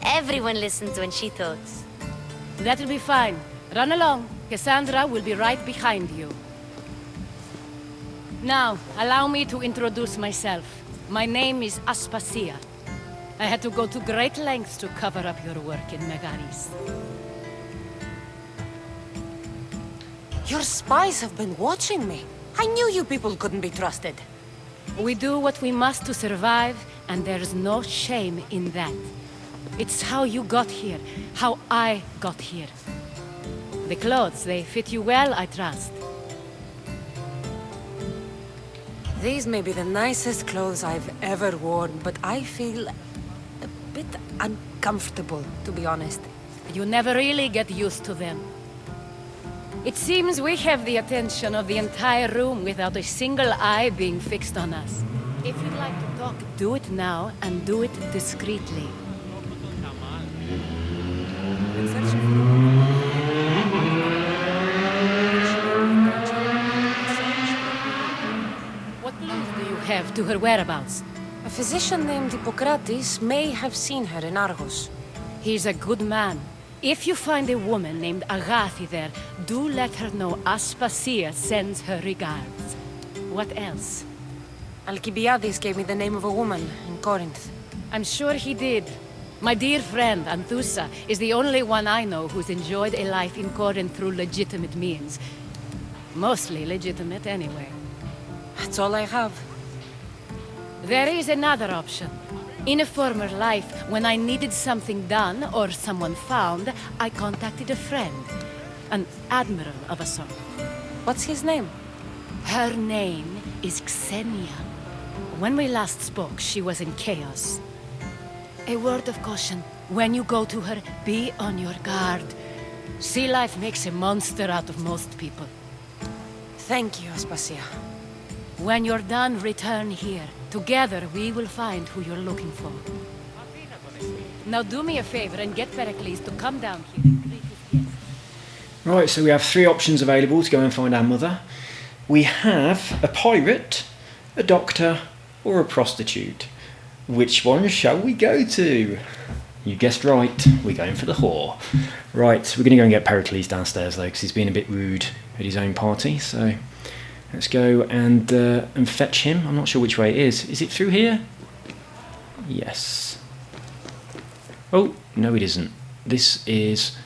Speaker 5: Everyone listens when she talks.
Speaker 14: That'll be fine. Run along. Kassandra will be right behind you. Now, allow me to introduce myself. My name is Aspasia. I had to go to great lengths to cover up your work in Megaris.
Speaker 2: Your spies have been watching me. I knew you people couldn't be trusted.
Speaker 14: We do what we must to survive, and there's no shame in that. It's how you got here, how I got here. The clothes, they fit you well, I trust.
Speaker 2: These may be the nicest clothes I've ever worn, but I feel a bit uncomfortable, to be honest.
Speaker 14: You never really get used to them. It seems we have the attention of the entire room without a single eye being fixed on us. If you'd like to talk, do it now, and do it discreetly. What clues do you have to her whereabouts?
Speaker 2: A physician named Hippocrates may have seen her in Argos.
Speaker 14: He's a good man. If you find a woman named Agathi there, do let her know Aspasia sends her regards. What else?
Speaker 2: Alcibiades gave me the name of a woman in Corinth.
Speaker 14: I'm sure he did. My dear friend, Anthusa, is the only one I know who's enjoyed a life in Corinth through legitimate means. Mostly legitimate, anyway.
Speaker 2: That's all I have.
Speaker 14: There is another option. In a former life, when I needed something done or someone found, I contacted a friend. An admiral of a sort.
Speaker 2: What's his name?
Speaker 14: Her name is Xenia. When we last spoke, she was in chaos. A word of caution. When you go to her, be on your guard. Sea life makes a monster out of most people.
Speaker 2: Thank you, Aspasia.
Speaker 14: When you're done, return here. Together, we will find who you're looking for. Now do me a favor and get Pericles to come down here and greet his guests.
Speaker 1: Right, so we have three options available to go and find our mother. We have a pirate, a doctor, or a prostitute. Which one shall we go to? You guessed right, we're going for the whore. Right, we're going to go and get Pericles downstairs though, because he's been a bit rude at his own party, so let's go and fetch him. I'm not sure which way it is. Is it through here? Yes. Oh, no it isn't. This is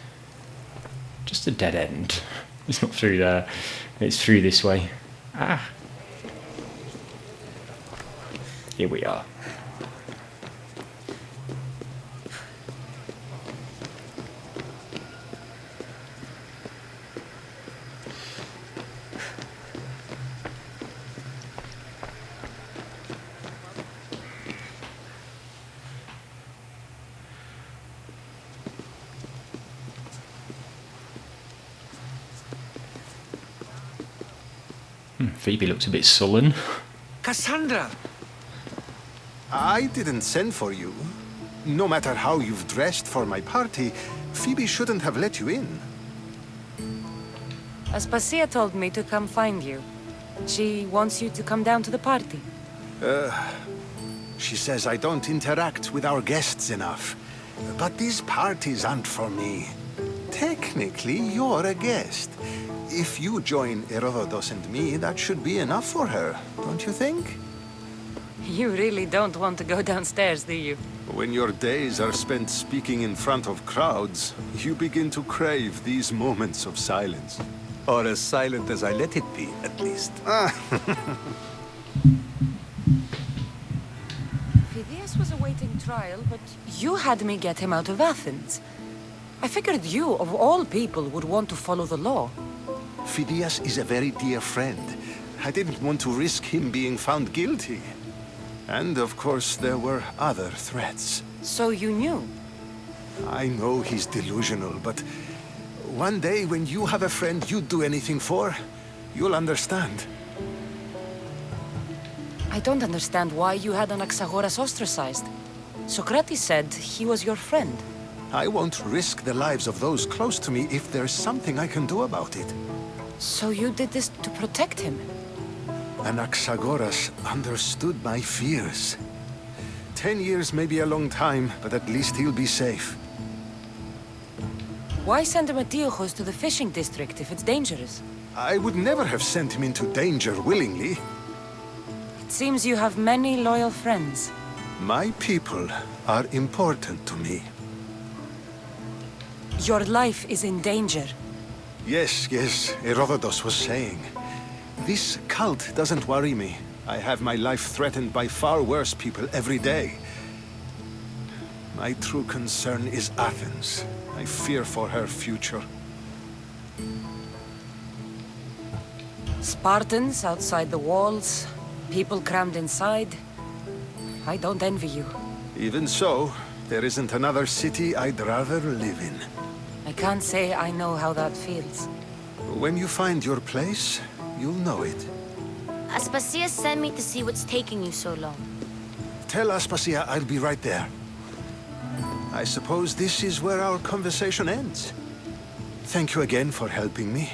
Speaker 1: just a dead end. It's not through there. It's through this way. Ah. Here we are. Phoebe looks a bit sullen.
Speaker 6: Kassandra!
Speaker 8: I didn't send for you. No matter how you've dressed for my party, Phoebe shouldn't have let you in.
Speaker 2: Aspasia told me to come find you. She wants you to come down to the party.
Speaker 8: She says I don't interact with our guests enough. But these parties aren't for me. Technically, you're a guest. If you join Herodotus and me, that should be enough for her, don't you think?
Speaker 2: You really don't want to go downstairs, do you?
Speaker 8: When your days are spent speaking in front of crowds, you begin to crave these moments of silence.
Speaker 6: Or as silent as I let it be, at least.
Speaker 2: Phidias was awaiting trial, but you had me get him out of Athens. I figured you, of all people, would want to follow the law.
Speaker 8: Phidias is a very dear friend. I didn't want to risk him being found guilty. And, of course, there were other threats.
Speaker 2: So you knew?
Speaker 8: I know he's delusional, but one day when you have a friend you'd do anything for, you'll understand.
Speaker 2: I don't understand why you had Anaxagoras ostracized. Socrates said he was your friend.
Speaker 8: I won't risk the lives of those close to me if there's something I can do about it.
Speaker 2: So you did this to protect him?
Speaker 8: Anaxagoras understood my fears. 10 years may be a long time, but at least he'll be safe.
Speaker 2: Why send Emetiochos to the fishing district if it's dangerous?
Speaker 8: I would never have sent him into danger willingly.
Speaker 2: It seems you have many loyal friends.
Speaker 8: My people are important to me.
Speaker 2: Your life is in danger.
Speaker 8: Yes, Herodotus was saying. This cult doesn't worry me. I have my life threatened by far worse people every day.
Speaker 15: My true concern is Athens. I fear for her future.
Speaker 2: Spartans outside the walls, people crammed inside. I don't envy you.
Speaker 15: Even so, there isn't another city I'd rather live in.
Speaker 2: I can't say I know how that feels.
Speaker 15: When you find your place, you'll know it.
Speaker 5: Aspasia sent me to see what's taking you so long.
Speaker 15: Tell Aspasia I'll be right there. I suppose this is where our conversation ends. Thank you again for helping me.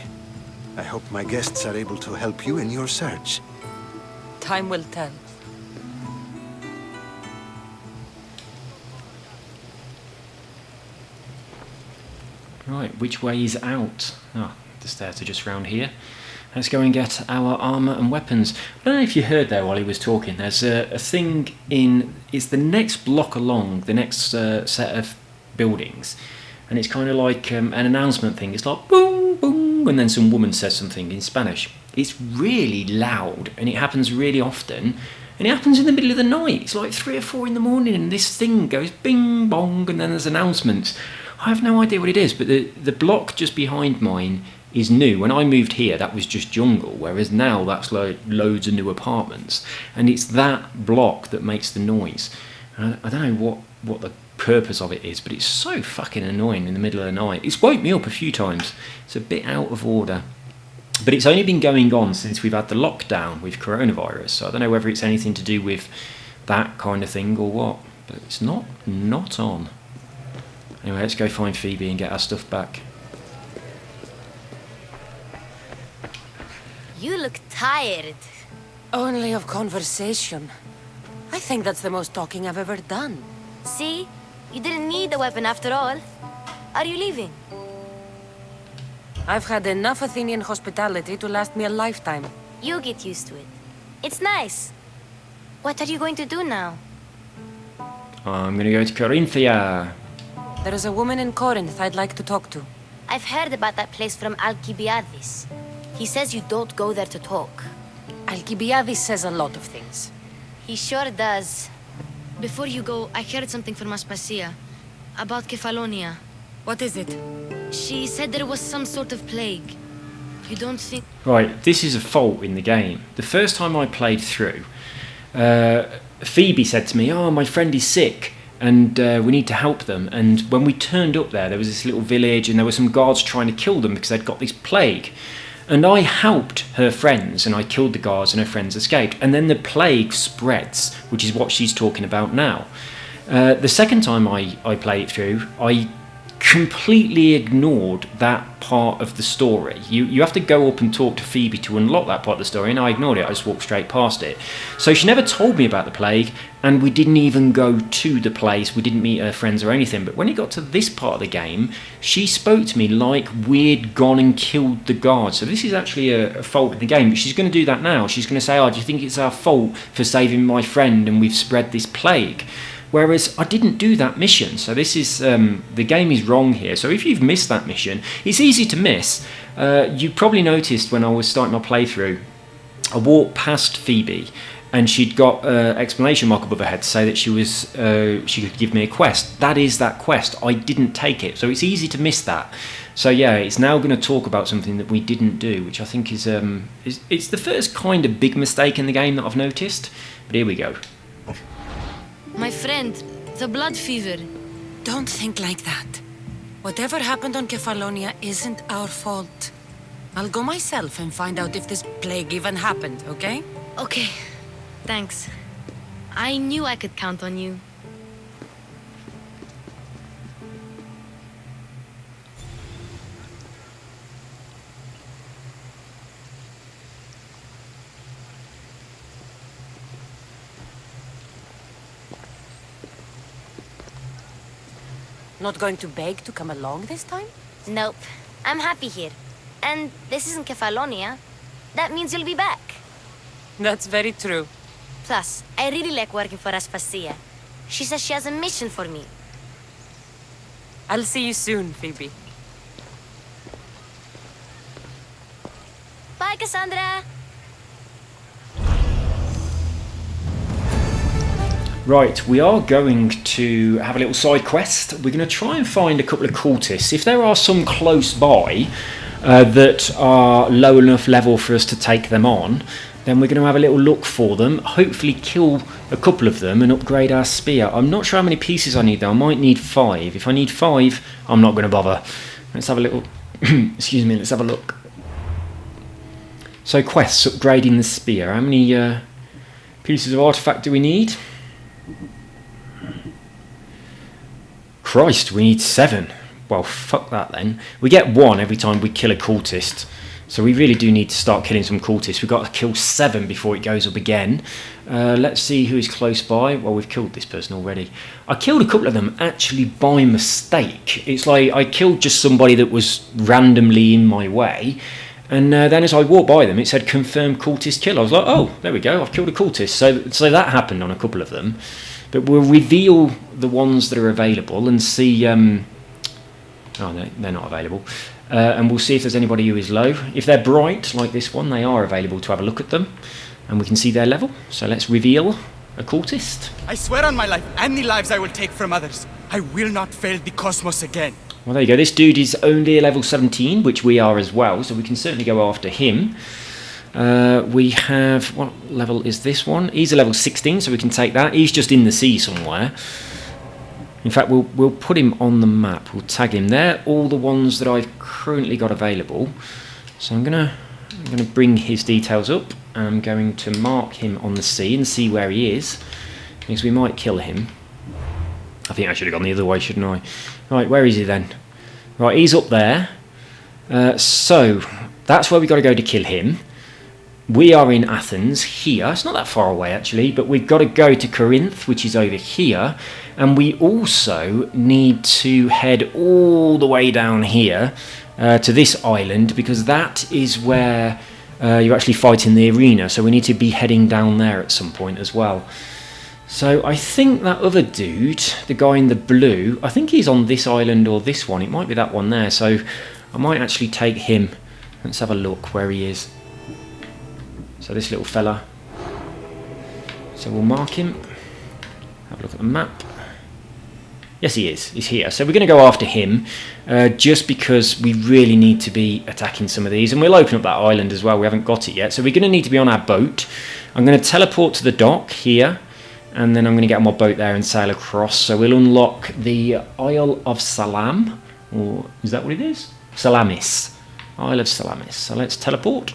Speaker 15: I hope my guests are able to help you in your search.
Speaker 2: Time will tell.
Speaker 1: Right, which way is out? Ah, the stairs are just round here. Let's go and get our armour and weapons. I don't know if you heard there while he was talking. There's a thing in... It's the next block along, the next set of buildings. And it's kind of like an announcement thing. It's like boom, boom, and then some woman says something in Spanish. It's really loud, and it happens really often. And it happens in the middle of the night. It's like 3 or 4 in the morning, and this thing goes bing, bong, and then there's announcements. I have no idea what it is, but the block just behind mine is new. When I moved here, that was just jungle, whereas now that's like loads of new apartments. And it's that block that makes the noise. And I don't know what the purpose of it is, but it's so fucking annoying in the middle of the night. It's woke me up a few times. It's a bit out of order. But it's only been going on since we've had the lockdown with coronavirus, so I don't know whether it's anything to do with that kind of thing or what, but it's not on. Anyway, let's go find Phoebe and get our stuff back.
Speaker 5: You look tired.
Speaker 2: Only of conversation. I think that's the most talking I've ever done.
Speaker 5: See? You didn't need a weapon after all. Are you leaving?
Speaker 2: I've had enough Athenian hospitality to last me a lifetime.
Speaker 5: You get used to it. It's nice. What are you going to do now?
Speaker 1: I'm going to go to Corinthia.
Speaker 2: There is a woman in Corinth I'd like to talk to.
Speaker 5: I've heard about that place from Alcibiades. He says you don't go there to talk.
Speaker 2: Alcibiades says a lot of things.
Speaker 5: He sure does.
Speaker 14: Before you go, I heard something from Aspasia about Kefalonia.
Speaker 2: What is it?
Speaker 14: She said there was some sort of plague. You don't think...
Speaker 1: Right, this is a fault in the game. The first time I played through, Phoebe said to me, "Oh, my friend is sick and we need to help them." And when we turned up there was this little village and there were some guards trying to kill them because they'd got this plague. And I helped her friends and I killed the guards and her friends escaped. And then the plague spreads, which is what she's talking about now. The second time I played it through, I completely ignored that part of the story. You have to go up and talk to Phoebe to unlock that part of the story, and I ignored it. I just walked straight past it. So she never told me about the plague, and we didn't even go to the place. We didn't meet her friends or anything. But when it got to this part of the game, she spoke to me like we'd gone and killed the guards. So this is actually a fault in the game, but she's going to do that now. She's going to say, "Oh, do you think it's our fault for saving my friend and we've spread this plague?" Whereas I didn't do that mission, so this is the game is wrong here. So if you've missed that mission, it's easy to miss. You probably noticed when I was starting my playthrough, I walked past Phoebe, and she'd got an exclamation mark above her head to say that she could give me a quest. That is that quest. I didn't take it, so it's easy to miss that. So yeah, it's now going to talk about something that we didn't do, which I think is it's the first kind of big mistake in the game that I've noticed. But here we go.
Speaker 14: My friend, the blood fever.
Speaker 2: Don't think like that. Whatever happened on Kefalonia isn't our fault. I'll go myself and find out if this plague even happened, okay?
Speaker 14: Okay, thanks. I knew I could count on you.
Speaker 2: Not going to beg to come along this time?
Speaker 5: Nope. I'm happy here. And this isn't Kefalonia. That means you'll be back.
Speaker 2: That's very true.
Speaker 5: Plus, I really like working for Aspasia. She says she has a mission for me.
Speaker 2: I'll see you soon, Phoebe.
Speaker 5: Bye, Kassandra!
Speaker 1: Right, we are going to have a little side quest. We're going to try and find a couple of cultists. If there are some close by that are low enough level for us to take them on, then we're going to have a little look for them, hopefully kill a couple of them and upgrade our spear. I'm not sure how many pieces I need though. I might need 5. If I need 5, I'm not going to bother. Let's have a little... excuse me, let's have a look. So quests, upgrading the spear. How many pieces of artifact do we need? Christ, we need 7. Well, fuck that then. We get 1 every time we kill a cultist. So we really do need to start killing some cultists. We've got to kill 7 before it goes up again. Let's see who is close by. Well, we've killed this person already. I killed a couple of them actually by mistake. It's like I killed just somebody that was randomly in my way. And then as I walked by them, it said confirm cultist kill. I was like, oh, there we go. I've killed a cultist. So that happened on a couple of them. But we'll reveal the ones that are available and see... oh, they're not available. And we'll see if there's anybody who is low. If they're bright, like this one, they are available to have a look at them. And we can see their level. So let's reveal a cultist.
Speaker 16: I swear on my life, and the lives I will take from others, I will not fail the cosmos again.
Speaker 1: Well, there you go. This dude is only a level 17, which we are as well. So we can certainly go after him. We have... what level is this one? He's a level 16, so we can take that. He's just in the sea somewhere. In fact, we'll put him on the map. We'll tag him there. All the ones that I've currently got available. So I'm gonna bring his details up. I'm going to mark him on the sea and see where he is, because we might kill him. I think I should have gone the other way, shouldn't I? Right, where is he then? Right, he's up there. So that's where we got to go to kill him. We are in Athens here. It's not that far away actually, but we've got to go to Corinth, which is over here. And we also need to head all the way down here to this island, because that is where you actually fight in the arena. So we need to be heading down there at some point as well. So I think that other dude, the guy in the blue, I think he's on this island or this one. It might be that one there. So I might actually take him. Let's have a look where he is. So this little fella. So we'll mark him. Have a look at the map. Yes, he is. He's here. So we're going to go after him, just because we really need to be attacking some of these. And we'll open up that island as well. We haven't got it yet. So we're going to need to be on our boat. I'm going to teleport to the dock here. And then I'm going to get on my boat there and sail across. So we'll unlock the Isle of Salam. Or is that what it is? Salamis. Isle of Salamis. So let's teleport.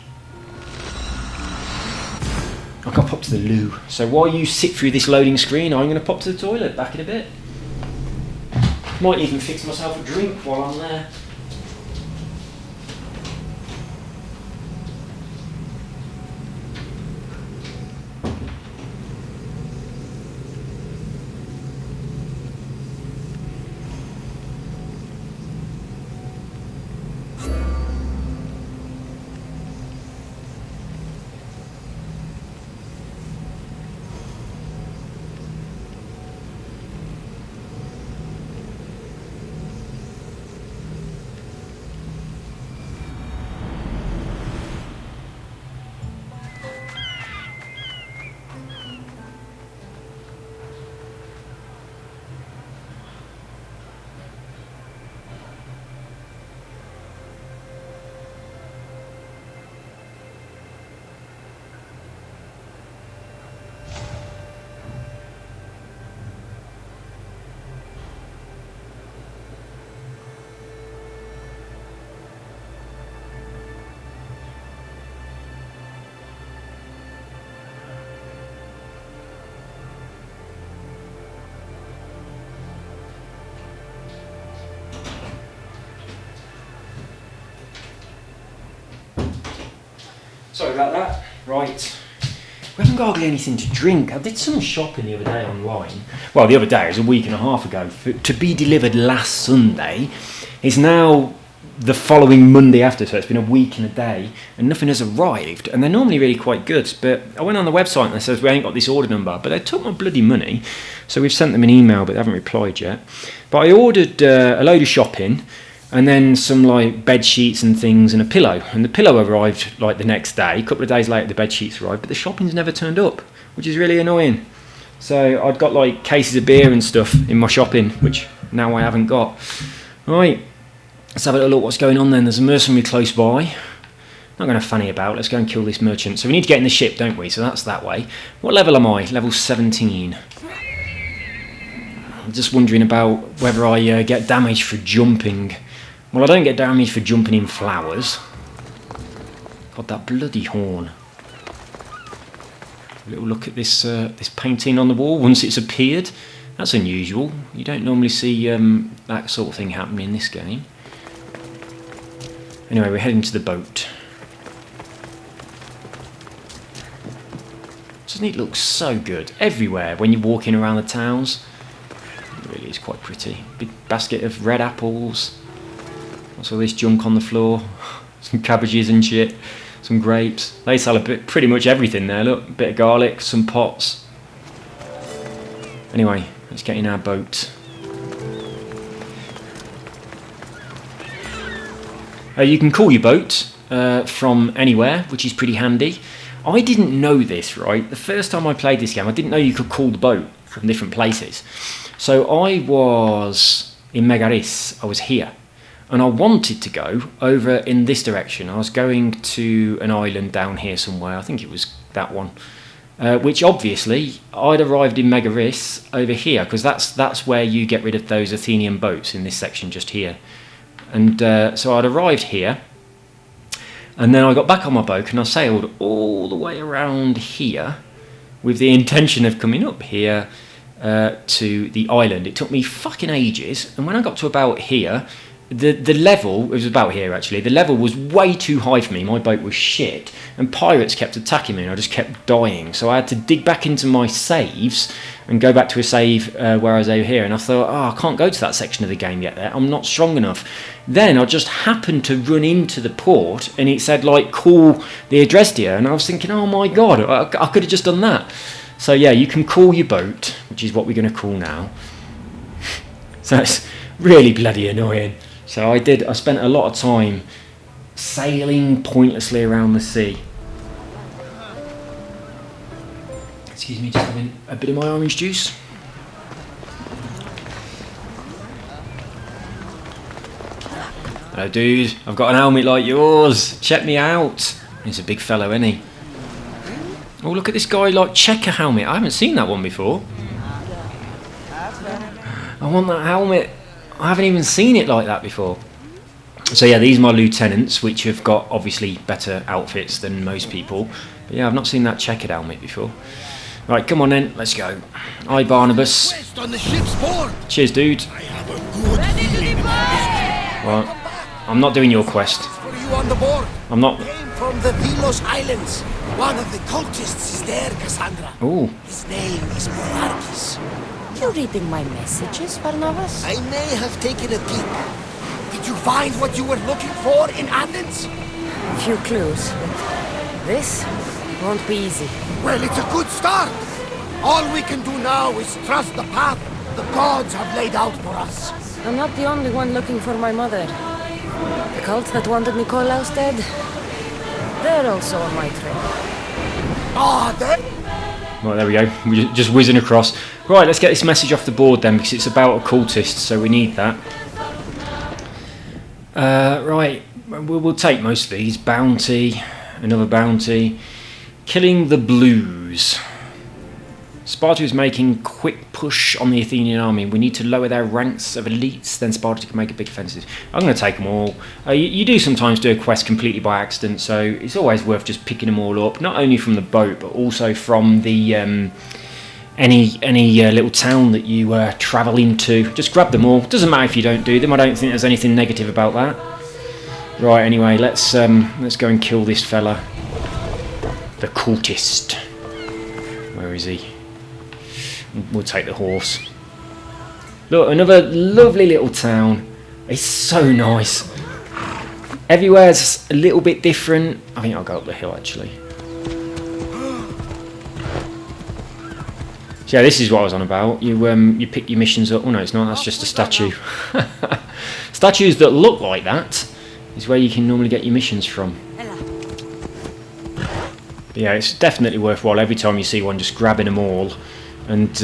Speaker 1: I've got to pop to the loo. So while you sit through this loading screen, I'm going to pop to the toilet. Back in a bit. Might even fix myself a drink while I'm there. Sorry about that. Right. We haven't got hardly anything to drink. I did some shopping the other day online. Well, the other day, it was a week and a half ago. To be delivered last Sunday. It's now the following Monday after, so it's been a week and a day, and nothing has arrived. And they're normally really quite good, but I went on the website and it says we ain't got this order number, but they took my bloody money. So we've sent them an email, but they haven't replied yet. But I ordered a load of shopping, and then some like bed sheets and things and a pillow. And the pillow arrived like the next day. A couple of days later the bed sheets arrived, but the shopping's never turned up, which is really annoying. So I'd got like cases of beer and stuff in my shopping, which now I haven't got. Right, let's have a little look what's going on then. There's a mercenary close by. Not going to fanny about, let's go and kill this merchant. So we need to get in the ship, don't we? So that's that way. What level am I? Level 17. I'm just wondering about whether I get damage for jumping. Well, I don't get damage for jumping in flowers. God, that bloody horn. A little look at this this painting on the wall once it's appeared. That's unusual. You don't normally see that sort of thing happening in this game. Anyway, we're heading to the boat. Doesn't it look so good? Everywhere when you're walking around the towns. It really is quite pretty. Big basket of red apples. What's all this junk on the floor? Some cabbages and shit. Some grapes. They sell a bit, pretty much everything there. Look, a bit of garlic, some pots. Anyway, let's get in our boat. You can call your boat from anywhere, which is pretty handy. I didn't know this, right? The first time I played this game, I didn't know you could call the boat from different places. So I was in Megaris, I was here. And I wanted to go over in this direction. I was going to an island down here somewhere. I think it was that one. Which obviously, I'd arrived in Megaris over here. Because that's where you get rid of those Athenian boats in this section just here. And so I'd arrived here. And then I got back on my boat and I sailed all the way around here. With the intention of coming up here to the island. It took me fucking ages. And when I got to about here... The level, it was about here actually, the level was way too high for me, my boat was shit, and pirates kept attacking me and I just kept dying, so I had to dig back into my saves and go back to a save where I was over here, and I thought, oh, I can't go to that section of the game yet there, I'm not strong enough. Then I just happened to run into the port and it said like, call the address here, and I was thinking, oh my god, I could have just done that. So yeah, you can call your boat, which is what we're going to call now. So it's really bloody annoying. So I spent a lot of time sailing pointlessly around the sea. Excuse me, just having a bit of my orange juice. Hello dude, I've got an helmet like yours. Check me out. He's a big fellow, isn't he? Oh, look at this guy, like checker helmet. I haven't seen that one before. I want that helmet. I haven't even seen it like that before. So yeah, these are my lieutenants, which have got obviously better outfits than most people. But yeah, I've not seen that checkered helmet before. Right, come on then, let's go. Hi Barnabas.
Speaker 4: On the ship's board.
Speaker 1: Cheers, dude. Well, I'm not doing your quest.
Speaker 4: For you on the board.
Speaker 1: I'm not.
Speaker 4: Came from the Delos Islands. One of the cultists is there, Kassandra.
Speaker 1: Oh.
Speaker 4: His name is Bovarkis.
Speaker 2: You reading my messages, Barnabas?
Speaker 4: I may have taken a peek. Did you find what you were looking for in Athens?
Speaker 2: A few clues, but this won't be easy.
Speaker 4: Well, it's a good start. All we can do now is trust the path the gods have laid out for us.
Speaker 2: I'm not the only one looking for my mother. The cult that wanted Nikolaus dead, they're also on my trail.
Speaker 4: Ah, then?
Speaker 1: Right, there we go. We're just whizzing across. Right, let's get this message off the board then, because it's about a cultist, so we need that. Right, we'll take most of these. Bounty, another bounty. Killing the Blues. Sparta is making quick push on the Athenian army. We need to lower their ranks of elites, then Sparta can make a big offensive. I'm going to take them all. You do sometimes do a quest completely by accident, so it's always worth just picking them all up, not only from the boat, but also from the any little town that you travel into. Just grab them all. Doesn't matter if you don't do them. I don't think there's anything negative about that. Right, anyway, let's go and kill this fella. The cultist. Where is he? We'll take the horse. Look, another lovely little town. It's so nice. Everywhere's a little bit different. I think I'll go up the hill actually. So yeah, this is what I was on about. You pick your missions up. Oh no, it's not. That's just a statue. Statues that look like that is where you can normally get your missions from. But yeah, it's definitely worthwhile every time you see one, just grabbing them all and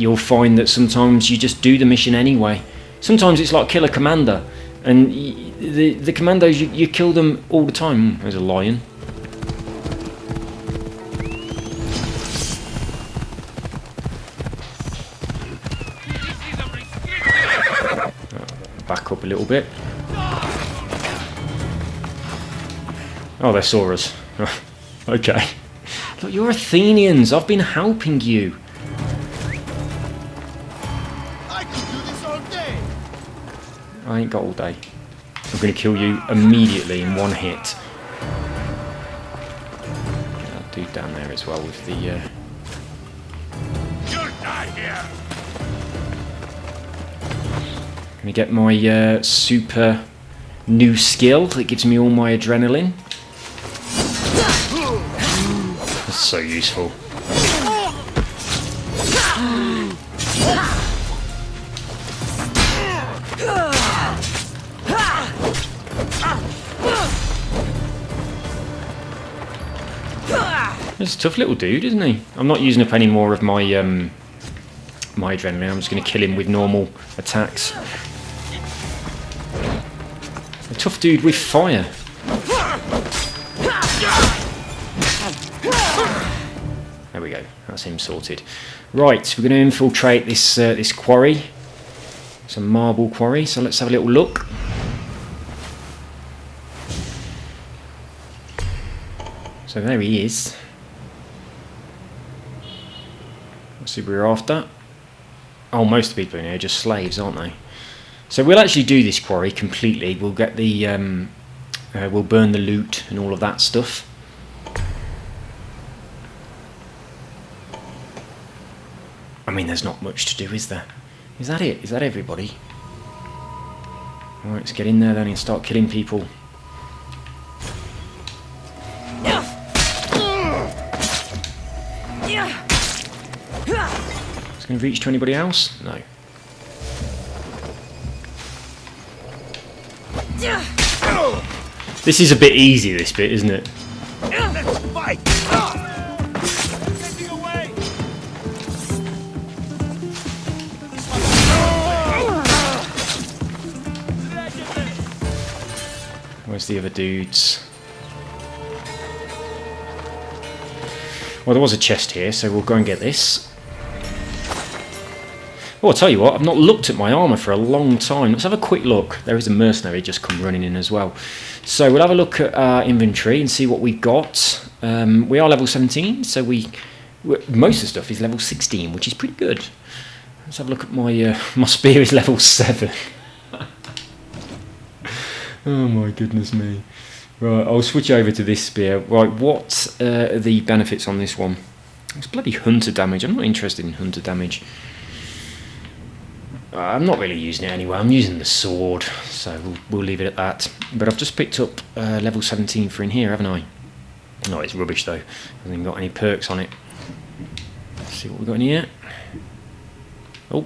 Speaker 1: you'll find that sometimes you just do the mission anyway. Sometimes it's like kill a commander, and the commandos, you kill them all the time. There's a lion. Back up a little bit. Oh, they saw us. Okay. Look, you're Athenians. I've been helping you.
Speaker 11: I could do this all day.
Speaker 1: I ain't got all day. I'm going to kill you immediately in one hit. That dude down there as well with the...
Speaker 11: You'll die here.
Speaker 1: Going to get my super new skill that gives me all my adrenaline. That's so useful. He's a tough little dude, isn't he? I'm not using up any more of my my adrenaline. I'm just going to kill him with normal attacks. A tough dude with fire. There we go. That's him sorted. Right, we're going to infiltrate this this quarry. It's a marble quarry. So let's have a little look. So there he is. Let's see what we're after. Oh, most of the people in here are just slaves, aren't they? So we'll actually do this quarry completely. We'll get the we'll burn the loot and all of that stuff. I mean, there's not much to do, is there? Is that it? Is that everybody? Alright, let's get in there then and start killing people. Is it going to reach to anybody else? No. This is a bit easy, this bit, isn't it?
Speaker 11: Let's fight. Getting away.
Speaker 1: Where's the other dudes? Well, there was a chest here, so we'll go and get this. Oh, I'll tell you what, I've not looked at my armour for a long time. Let's have a quick look. There is a mercenary just come running in as well. So we'll have a look at our inventory and see what we've got. We are level 17, so most of the stuff is level 16, which is pretty good. Let's have a look at my my spear is level 7. Oh my goodness me. Right, I'll switch over to this spear. Right, what are the benefits on this one? It's bloody hunter damage. I'm not interested in hunter damage. I'm not really using it anyway. I'm using the sword, so we'll leave it at that. But I've just picked up level 17 for in here, haven't I? No, it's rubbish though. Hasn't even got any perks on it. Let's see what we've got in here. Oh,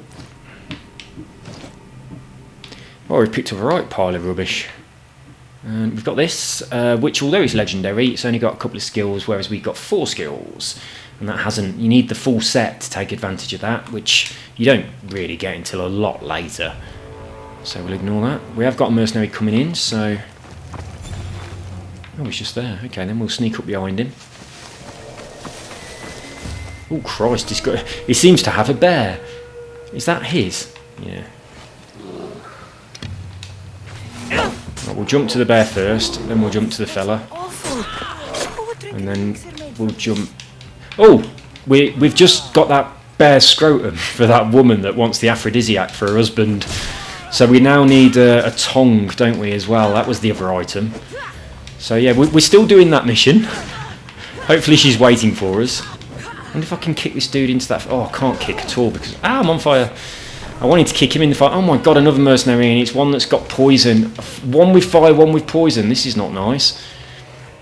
Speaker 1: we've picked up a right pile of rubbish. And we've got this, which although it's legendary, it's only got a couple of skills, whereas we've got 4 skills. And that hasn't, you need the full set to take advantage of that, which you don't really get until a lot later. So we'll ignore that. We have got a mercenary coming in, so... Oh, he's just there. Okay, then we'll sneak up behind him. Oh, Christ, he seems to have a bear. Is that his? Yeah. Right, we'll jump to the bear first, then we'll jump to the fella. And then we'll jump... Oh, we've just got that bear scrotum for that woman that wants the aphrodisiac for her husband. So we now need a tongue, don't we, as well? That was the other item. So yeah, we're still doing that mission. Hopefully she's waiting for us. I wonder if I can kick this dude into that... Oh, I can't kick at all because... Ah, I'm on fire. I wanted to kick him in the fire. Oh my god, another mercenary, and it's one that's got poison. One with fire, one with poison. This is not nice.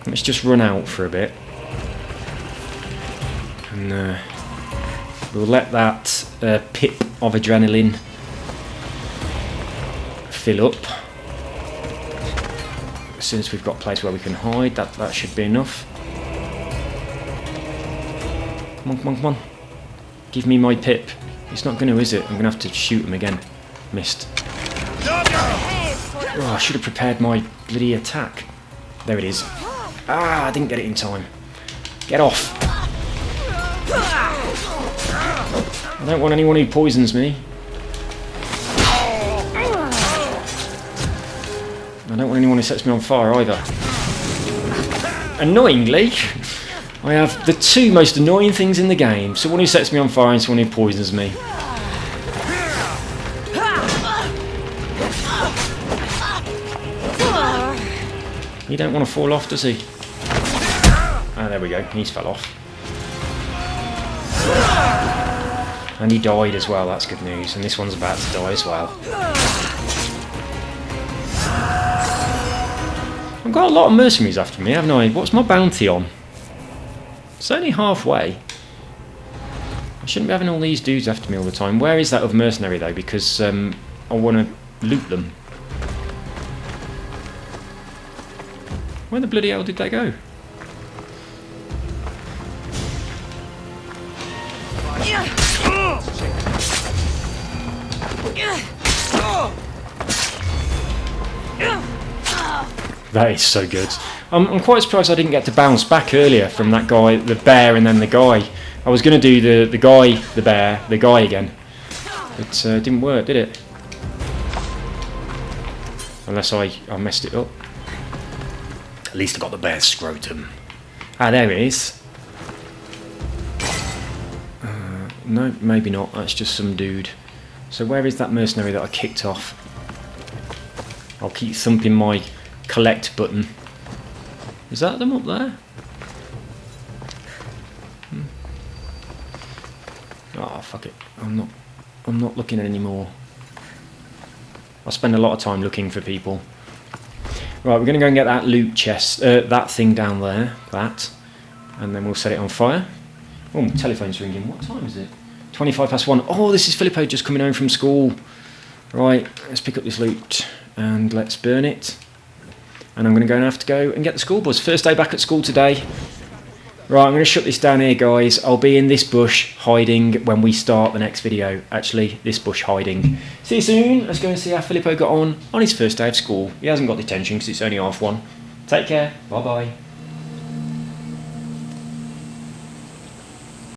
Speaker 1: Let's just run out for a bit. And we'll let that pip of adrenaline fill up. As soon as we've got a place where we can hide, that should be enough. Come on, come on, come on. Give me my pip. It's not going to, is it? I'm going to have to shoot him again. Missed. Oh, I should have prepared my bloody attack. There it is. Ah, I didn't get it in time. Get off. I don't want anyone who poisons me. I don't want anyone who sets me on fire either. Annoyingly, I have the two most annoying things in the game. Someone who sets me on fire and someone who poisons me. He don't want to fall off, does he? Ah, there we go. He's fell off. And he died as well. That's good news. And this one's about to die as well. I've got a lot of mercenaries after me, haven't I? What's my bounty on? It's only halfway. I shouldn't be having all these dudes after me all the time. Where is that other mercenary though? Because I want to loot them. Where the bloody hell did they go? That is so good. I'm quite surprised I didn't get to bounce back earlier from that guy, the bear, and then the guy. I was going to do the guy, the bear, the guy again. But it didn't work, did it? Unless I messed it up. At least I got the bear's scrotum. Ah, there it is. No, maybe not. That's just some dude. So where is that mercenary that I kicked off? I'll keep thumping my collect button. Is that them up there? Oh, fuck it. I'm not looking anymore. I spend a lot of time looking for people. Right, we're going to go and get that loot chest, that thing down there, that, and then we'll set it on fire. Oh, my telephone's ringing. What time is it? 1:25. Oh, this is Filippo just coming home from school. Right, let's pick up this loot and let's burn it. And I'm going to go and have to go and get the school bus. First day back at school today. Right, I'm going to shut this down here, guys. I'll be in this bush hiding when we start the next video. Actually, this bush hiding. See you soon. Let's go and see how Filippo got on his first day of school. He hasn't got detention because it's only 1:30. Take care. Bye-bye.